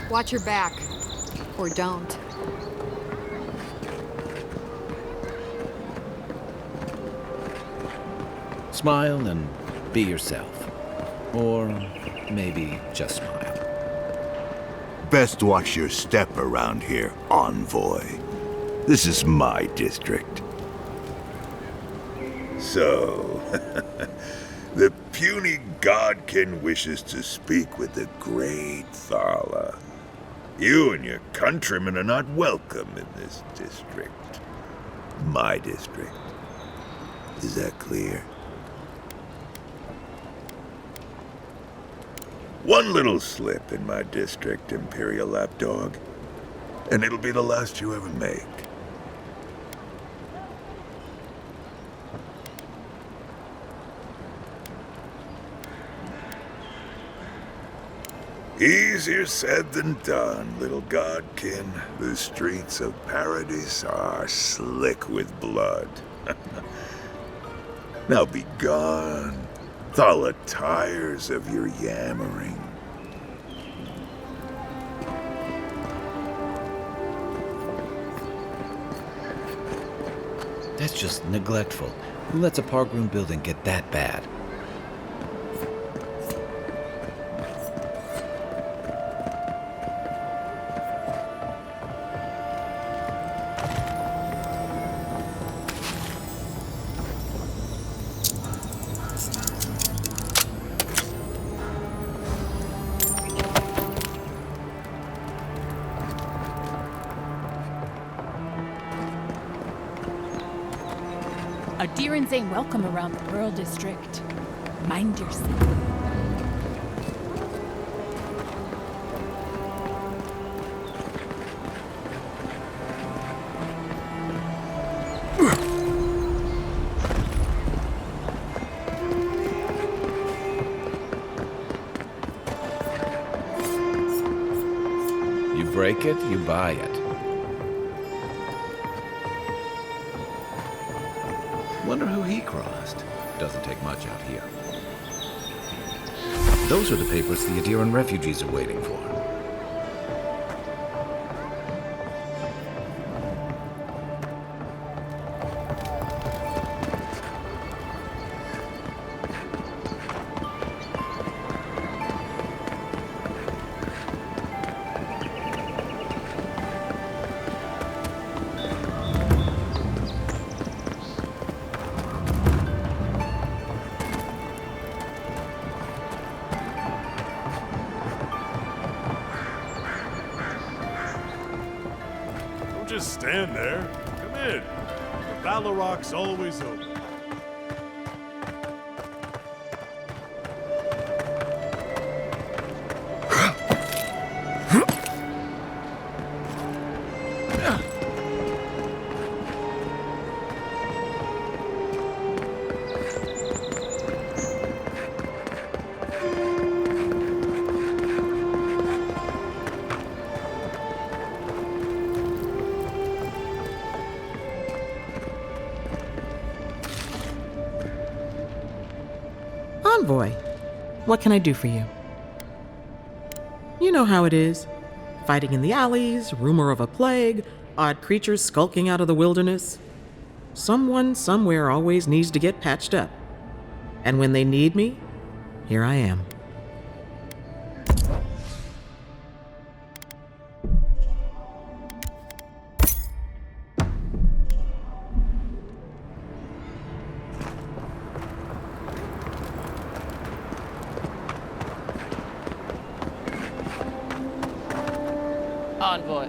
[SPEAKER 8] Watch your back. Or don't.
[SPEAKER 1] Smile and be yourself. Or maybe just smile.
[SPEAKER 2] Best watch your step around here, Envoy. This is my district. So, the puny godkin wishes to speak with the great Thala. You and your countrymen are not welcome in this district. My district. Is that clear? One little slip in my district, Imperial Lapdog, And it'll be the last you ever make. Easier said than done, little godkin. The streets of Paradise are slick with blood. Now be gone. Thala tires of your yammering.
[SPEAKER 1] That's just neglectful. Who lets a park room building get that bad?
[SPEAKER 4] Adirans ain't welcome around the Pearl District. Mind yourself.
[SPEAKER 1] You break it, you buy it. Wonder who he crossed. Doesn't take much out here. Those are the papers the Adiran refugees are waiting for.
[SPEAKER 6] Just stand there. Come in. The Baloroc's always open.
[SPEAKER 22] Envoy, what can I do for you? You know how it is. Fighting in the alleys, rumor of a plague, odd creatures skulking out of the wilderness. Someone somewhere always needs to get patched up. And when they need me, here I am.
[SPEAKER 9] Envoy.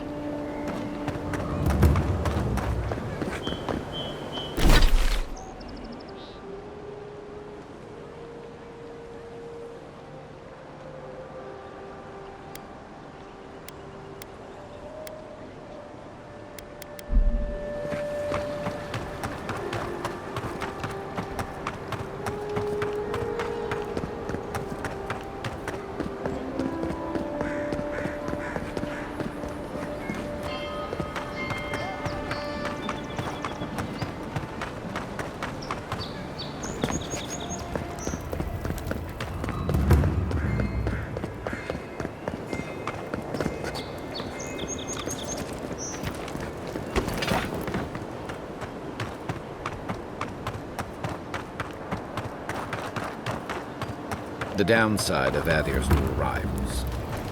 [SPEAKER 1] The downside of Adir's new arrivals.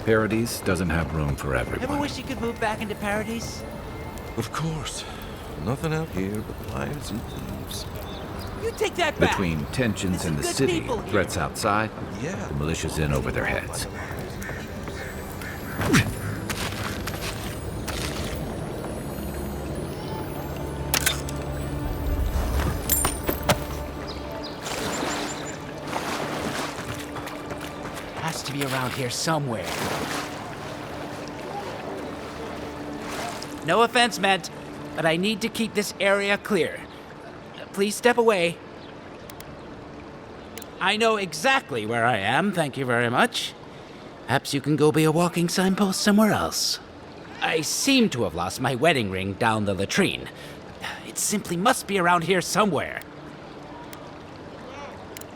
[SPEAKER 1] Paradise doesn't have room for everyone.
[SPEAKER 23] Ever wish you could move back into Paradise?
[SPEAKER 24] Of course. Nothing out here but liars and thieves.
[SPEAKER 23] You take that back!
[SPEAKER 1] Between tensions in the city, threats outside, the militia's in over their heads.
[SPEAKER 23] Has to be around here somewhere. No offense meant, but I need to keep this area clear. Please step away. I know exactly where I am, thank you very much. Perhaps you can go be a walking signpost somewhere else. I seem to have lost my wedding ring down the latrine. It simply must be around here somewhere.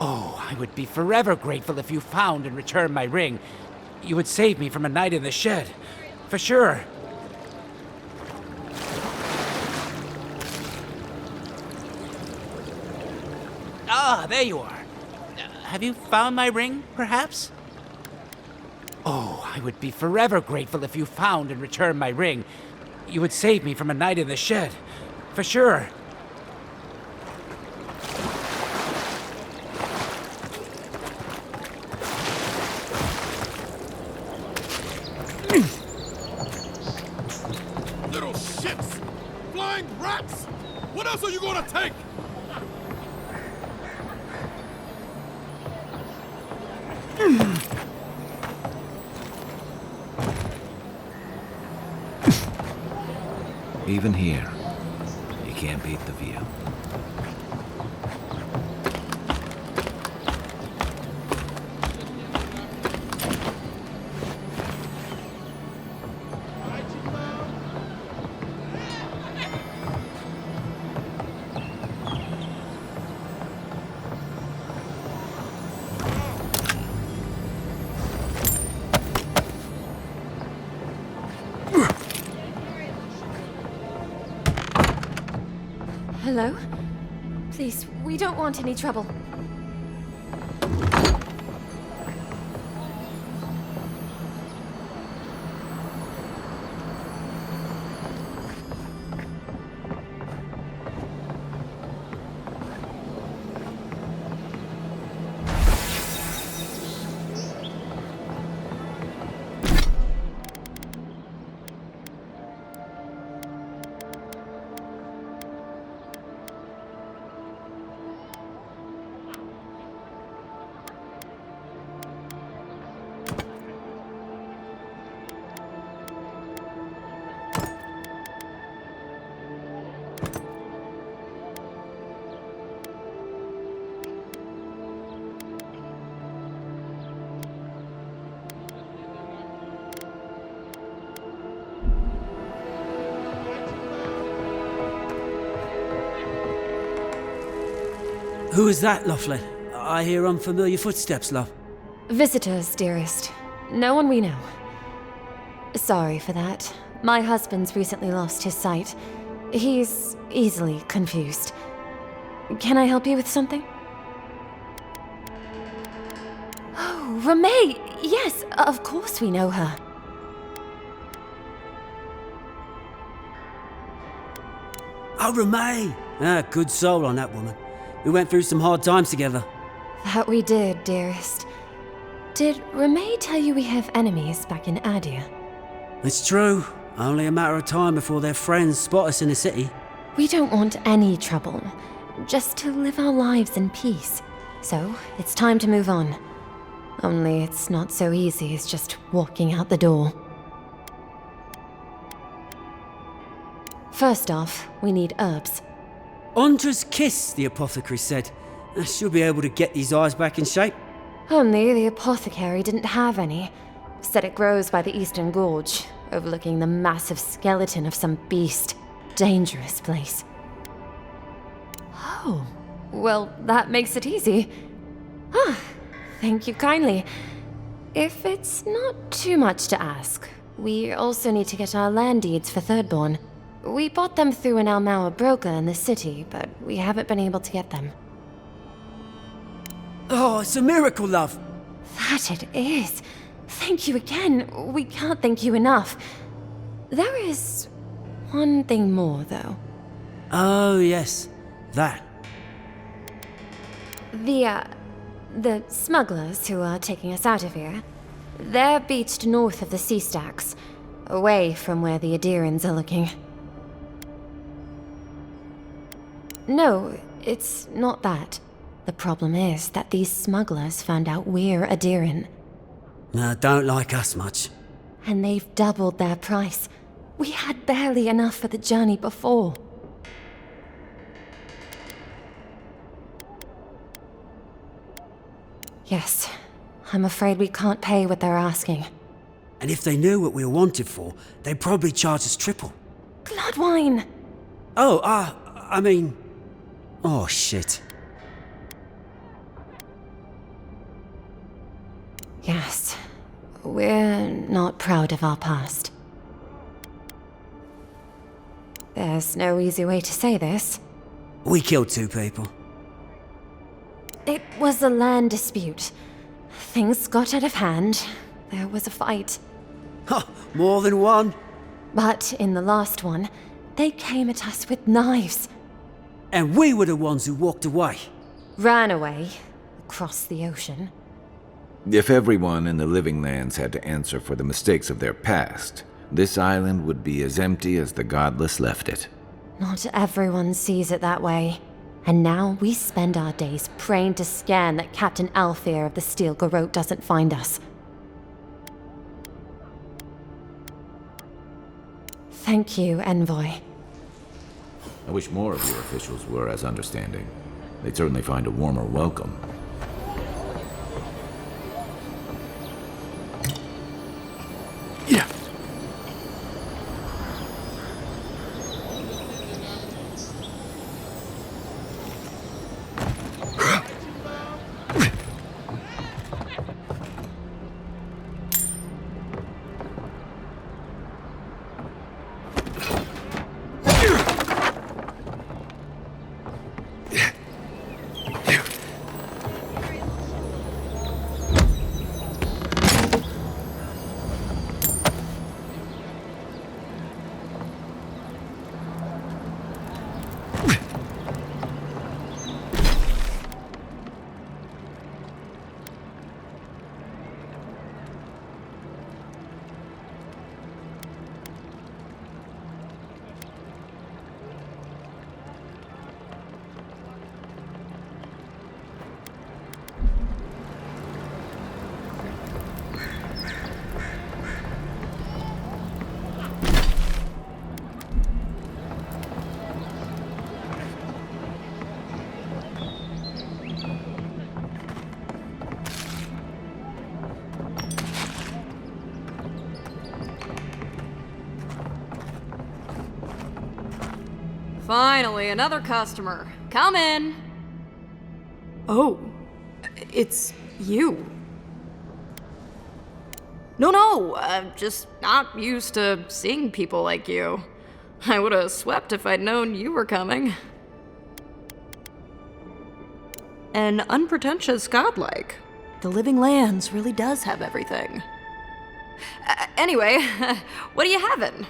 [SPEAKER 23] Oh, I would be forever grateful if you found and returned my ring. You would save me from a night in the shed. For sure. Ah, there you are. Have you found my ring, perhaps? Oh, I would be forever grateful if you found and returned my ring. You would save me from a night in the shed. For sure.
[SPEAKER 6] Little shits! Flying rats! What else are you gonna take?
[SPEAKER 1] Even here, you can't beat the view.
[SPEAKER 15] Hello? Please, we don't want any trouble.
[SPEAKER 5] Who is that, Lovely? I hear unfamiliar footsteps, love.
[SPEAKER 15] Visitors, dearest. No one we know. Sorry for that. My husband's recently lost his sight. He's easily confused. Can I help you with something? Oh, Ramay! Yes, of course we know her.
[SPEAKER 5] Oh, Ramay! Ah, good soul on that woman. We went through some hard times together.
[SPEAKER 15] That we did, dearest. Did Ramay tell you we have enemies back in Adia?
[SPEAKER 5] It's true. Only a matter of time before their friends spot us in the city.
[SPEAKER 15] We don't want any trouble. Just to live our lives in peace. So, it's time to move on. Only it's not so easy as just walking out the door. First off, we need herbs.
[SPEAKER 5] Ondra's kiss, the apothecary said. She'll be able to get these eyes back in shape.
[SPEAKER 15] Only the apothecary didn't have any. Said it grows by the Eastern Gorge, overlooking the massive skeleton of some beast. Dangerous place. Oh, well, that makes it easy. Ah, thank you kindly. If it's not too much to ask, we also need to get our land deeds for Thirdborn. We bought them through an Almaua broker in the city, but we haven't been able to get them.
[SPEAKER 5] Oh, it's a miracle, love.
[SPEAKER 15] That it is. Thank you again. We can't thank you enough. There is one thing more, though.
[SPEAKER 5] Oh, yes. That.
[SPEAKER 15] The smugglers who are taking us out of here, they're beached north of the sea stacks, away from where the Adirans are looking. No, it's not that. The problem is that these smugglers found out we're Adiran.
[SPEAKER 5] Don't like us much.
[SPEAKER 15] And they've doubled their price. We had barely enough for the journey before. Yes, I'm afraid we can't pay what they're asking.
[SPEAKER 5] And if they knew what we were wanted for, they'd probably charge us triple.
[SPEAKER 15] Bloodwine!
[SPEAKER 5] Oh, I mean... Oh, shit.
[SPEAKER 15] Yes, we're not proud of our past. There's no easy way to say this.
[SPEAKER 5] We killed 2 people.
[SPEAKER 15] It was a land dispute. Things got out of hand. There was a fight.
[SPEAKER 5] Ha! More than one?
[SPEAKER 15] But in the last one, they came at us with knives.
[SPEAKER 5] And we were the ones who walked away.
[SPEAKER 15] Ran away. Across the ocean.
[SPEAKER 1] If everyone in the Living Lands had to answer for the mistakes of their past, this island would be as empty as the Godless left it.
[SPEAKER 15] Not everyone sees it that way. And now we spend our days praying to Scan that Captain Alfear of the Steel Garrote doesn't find us. Thank you, Envoy.
[SPEAKER 1] I wish more of your officials were as understanding. They'd certainly find a warmer welcome.
[SPEAKER 6] Yeah.
[SPEAKER 18] Finally, another customer. Come in. Oh, it's you. No, I'm just not used to seeing people like you. I would have swept if I'd known you were coming. And unpretentious godlike. The Living Lands really does have everything. Anyway, what are you having?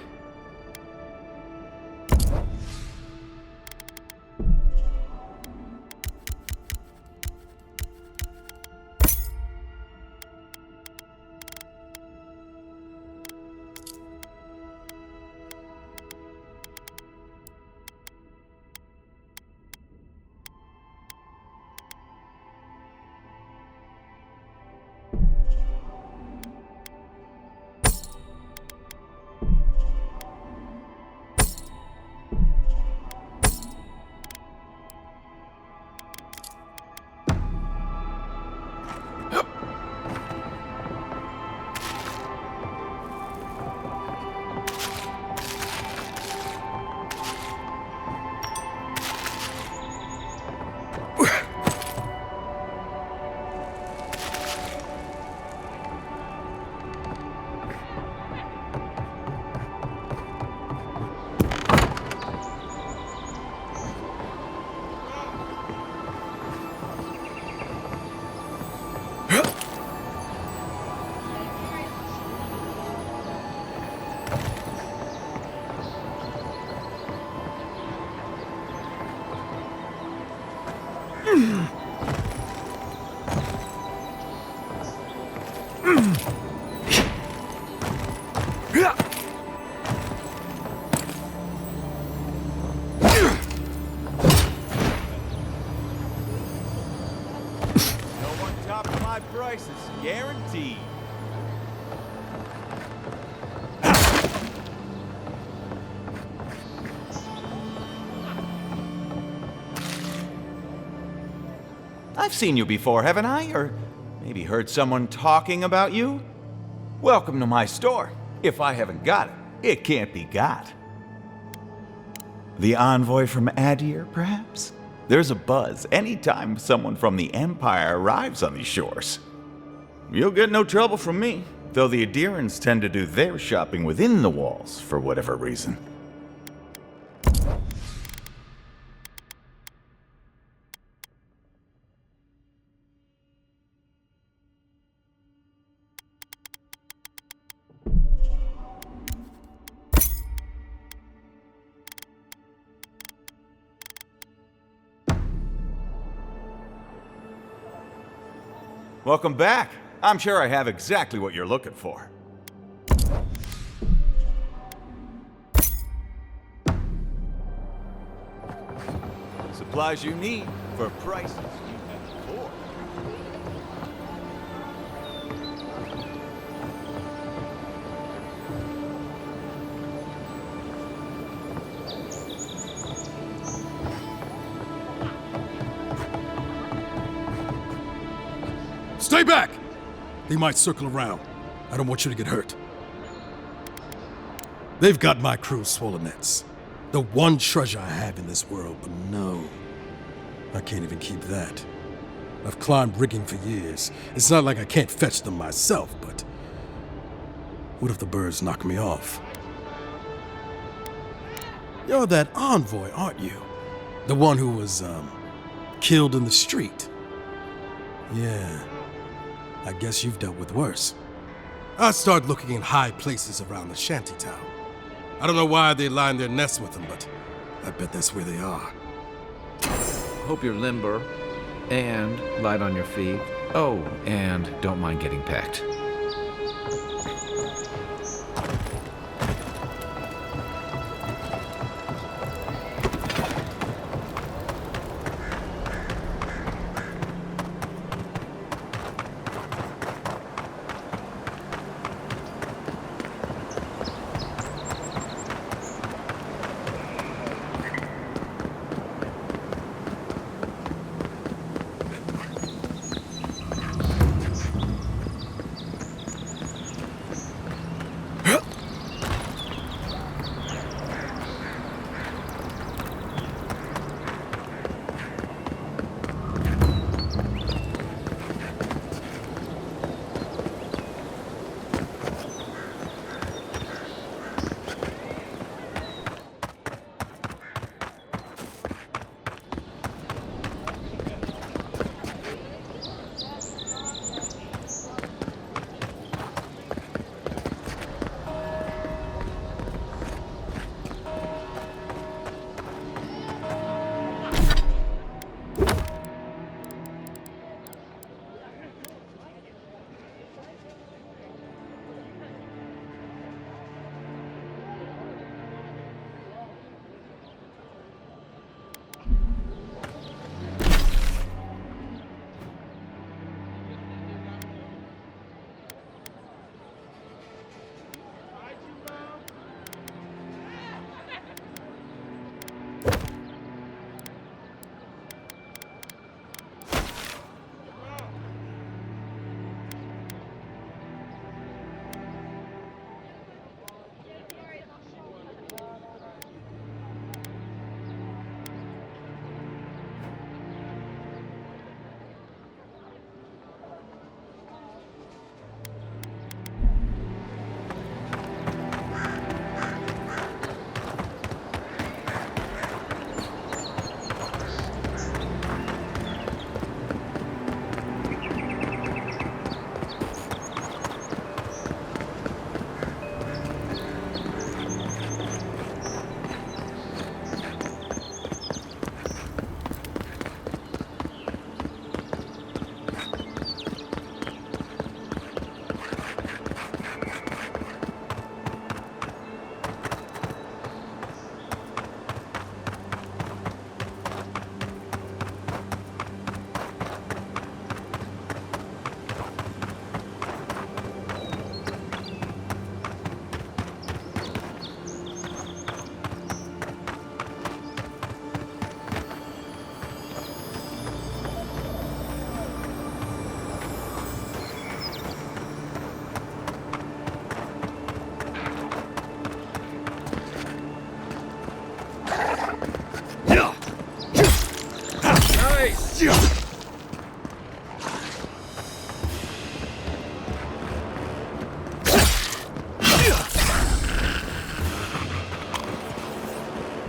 [SPEAKER 3] Prices guaranteed. I've seen you before, haven't I? Or maybe heard someone talking about you? Welcome to my store. If I haven't got it, it can't be got. The envoy from Adir, perhaps? There's a buzz anytime someone from the Empire arrives on these shores. You'll get no trouble from me, though the Adirans tend to do their shopping within the walls for whatever reason. Welcome back. I'm sure I have exactly what you're looking for. Supplies you need for prices you can afford.
[SPEAKER 11] Stay back! They might circle around. I don't want you to get hurt. They've got my crew's swollen nets. The one treasure I have in this world, but no. I can't even keep that. I've climbed rigging for years. It's not like I can't fetch them myself, but what if the birds knock me off? You're that envoy, aren't you? The one who was, killed in the street. Yeah. I guess you've dealt with worse. I start looking in high places around the shantytown. I don't know why they line their nests with them, but I bet that's where they are.
[SPEAKER 1] Hope you're limber and light on your feet. Oh, and don't mind getting pecked.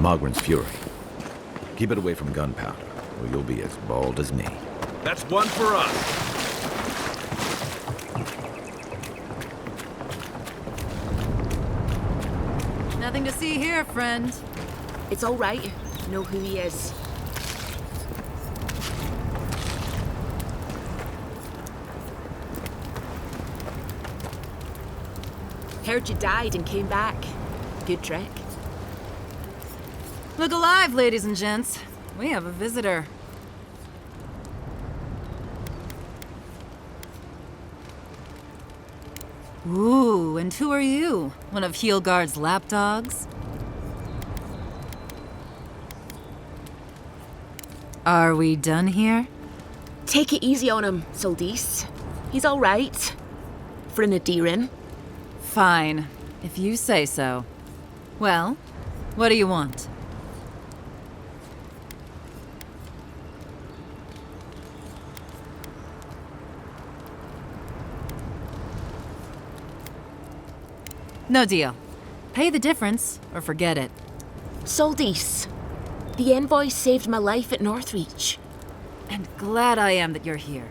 [SPEAKER 1] Mogren's fury. Keep it away from gunpowder, or you'll be as bald as me.
[SPEAKER 24] That's one for us.
[SPEAKER 21] Nothing to see here, friend.
[SPEAKER 12] It's all right. Know who he is. Heard you died and came back. Good trick.
[SPEAKER 21] Look alive, ladies and gents. We have a visitor. Ooh, and who are you? One of Heelgard's lapdogs? Are we done here?
[SPEAKER 12] Take it easy on him, Soldis. He's all right. For an Adiran.
[SPEAKER 21] Fine, if you say so. Well, what do you want? No deal. Pay the difference, or forget it.
[SPEAKER 12] Soldis, the envoy saved my life at Northreach.
[SPEAKER 21] And glad I am that you're here.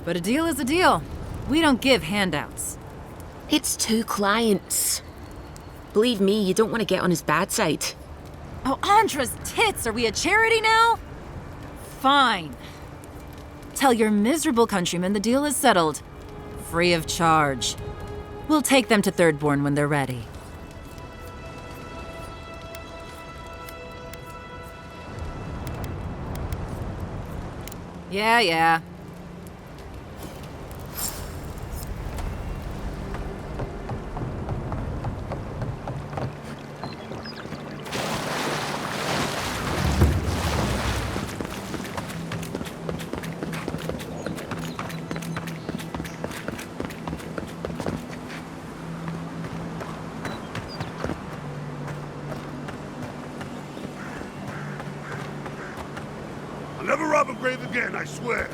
[SPEAKER 21] But a deal is a deal. We don't give handouts.
[SPEAKER 12] It's 2 clients. Believe me, you don't want to get on his bad side.
[SPEAKER 21] Oh, Andra's tits! Are we a charity now? Fine. Tell your miserable countrymen the deal is settled. Free of charge. We'll take them to Thirdborn when they're ready. Yeah.
[SPEAKER 2] I'll never rob a grave again, I swear.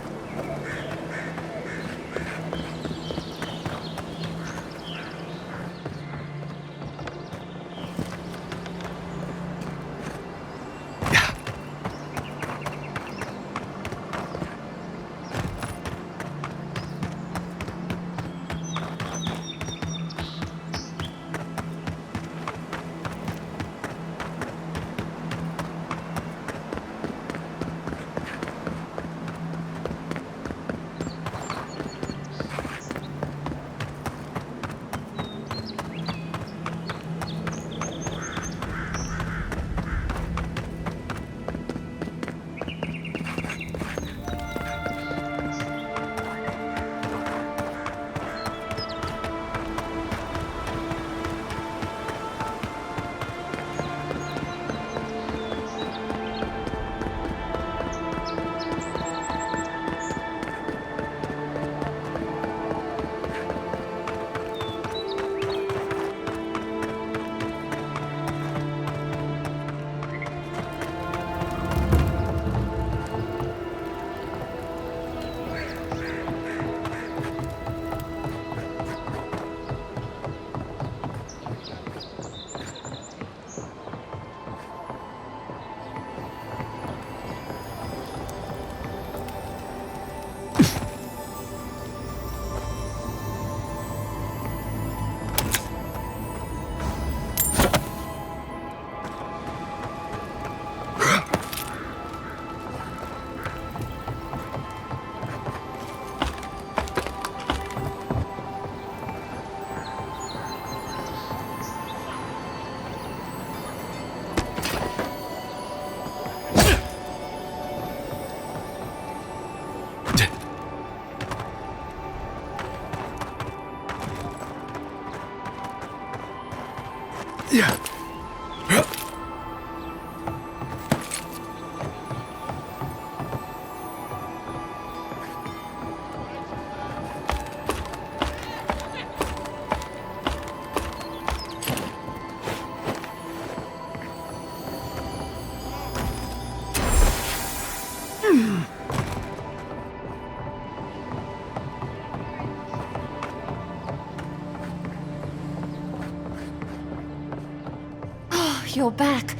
[SPEAKER 15] You're back.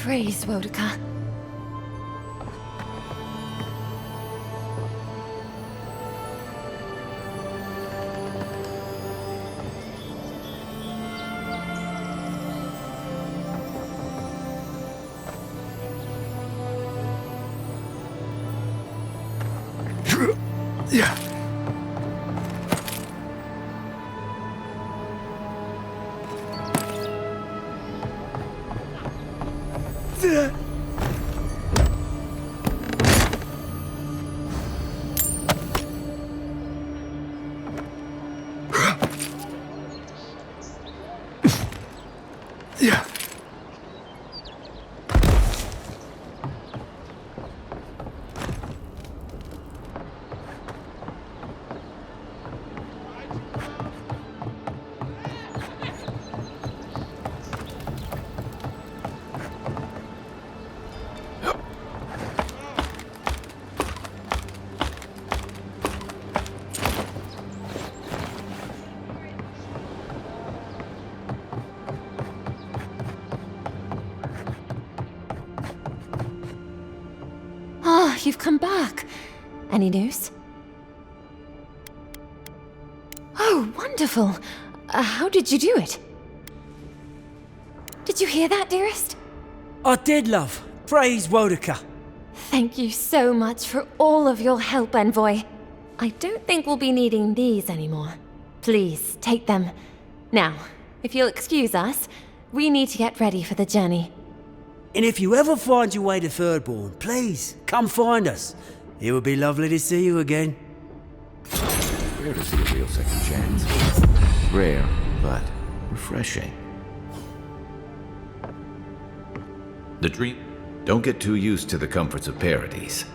[SPEAKER 15] Praise Wodika.
[SPEAKER 6] Yeah. Yeah.
[SPEAKER 15] Ah, you've come back. Any news? Oh, wonderful. How did you do it? Did you hear that, dearest?
[SPEAKER 5] I did, love. Praise Wodika.
[SPEAKER 15] Thank you so much for all of your help, Envoy. I don't think we'll be needing these anymore. Please, take them. Now, if you'll excuse us, we need to get ready for the journey.
[SPEAKER 5] And if you ever find your way to Thirdborn, please, come find us. It would be lovely to see you again.
[SPEAKER 1] Rare to see a real second chance. Rare, but refreshing. The dream. Don't get too used to the comforts of Paradies.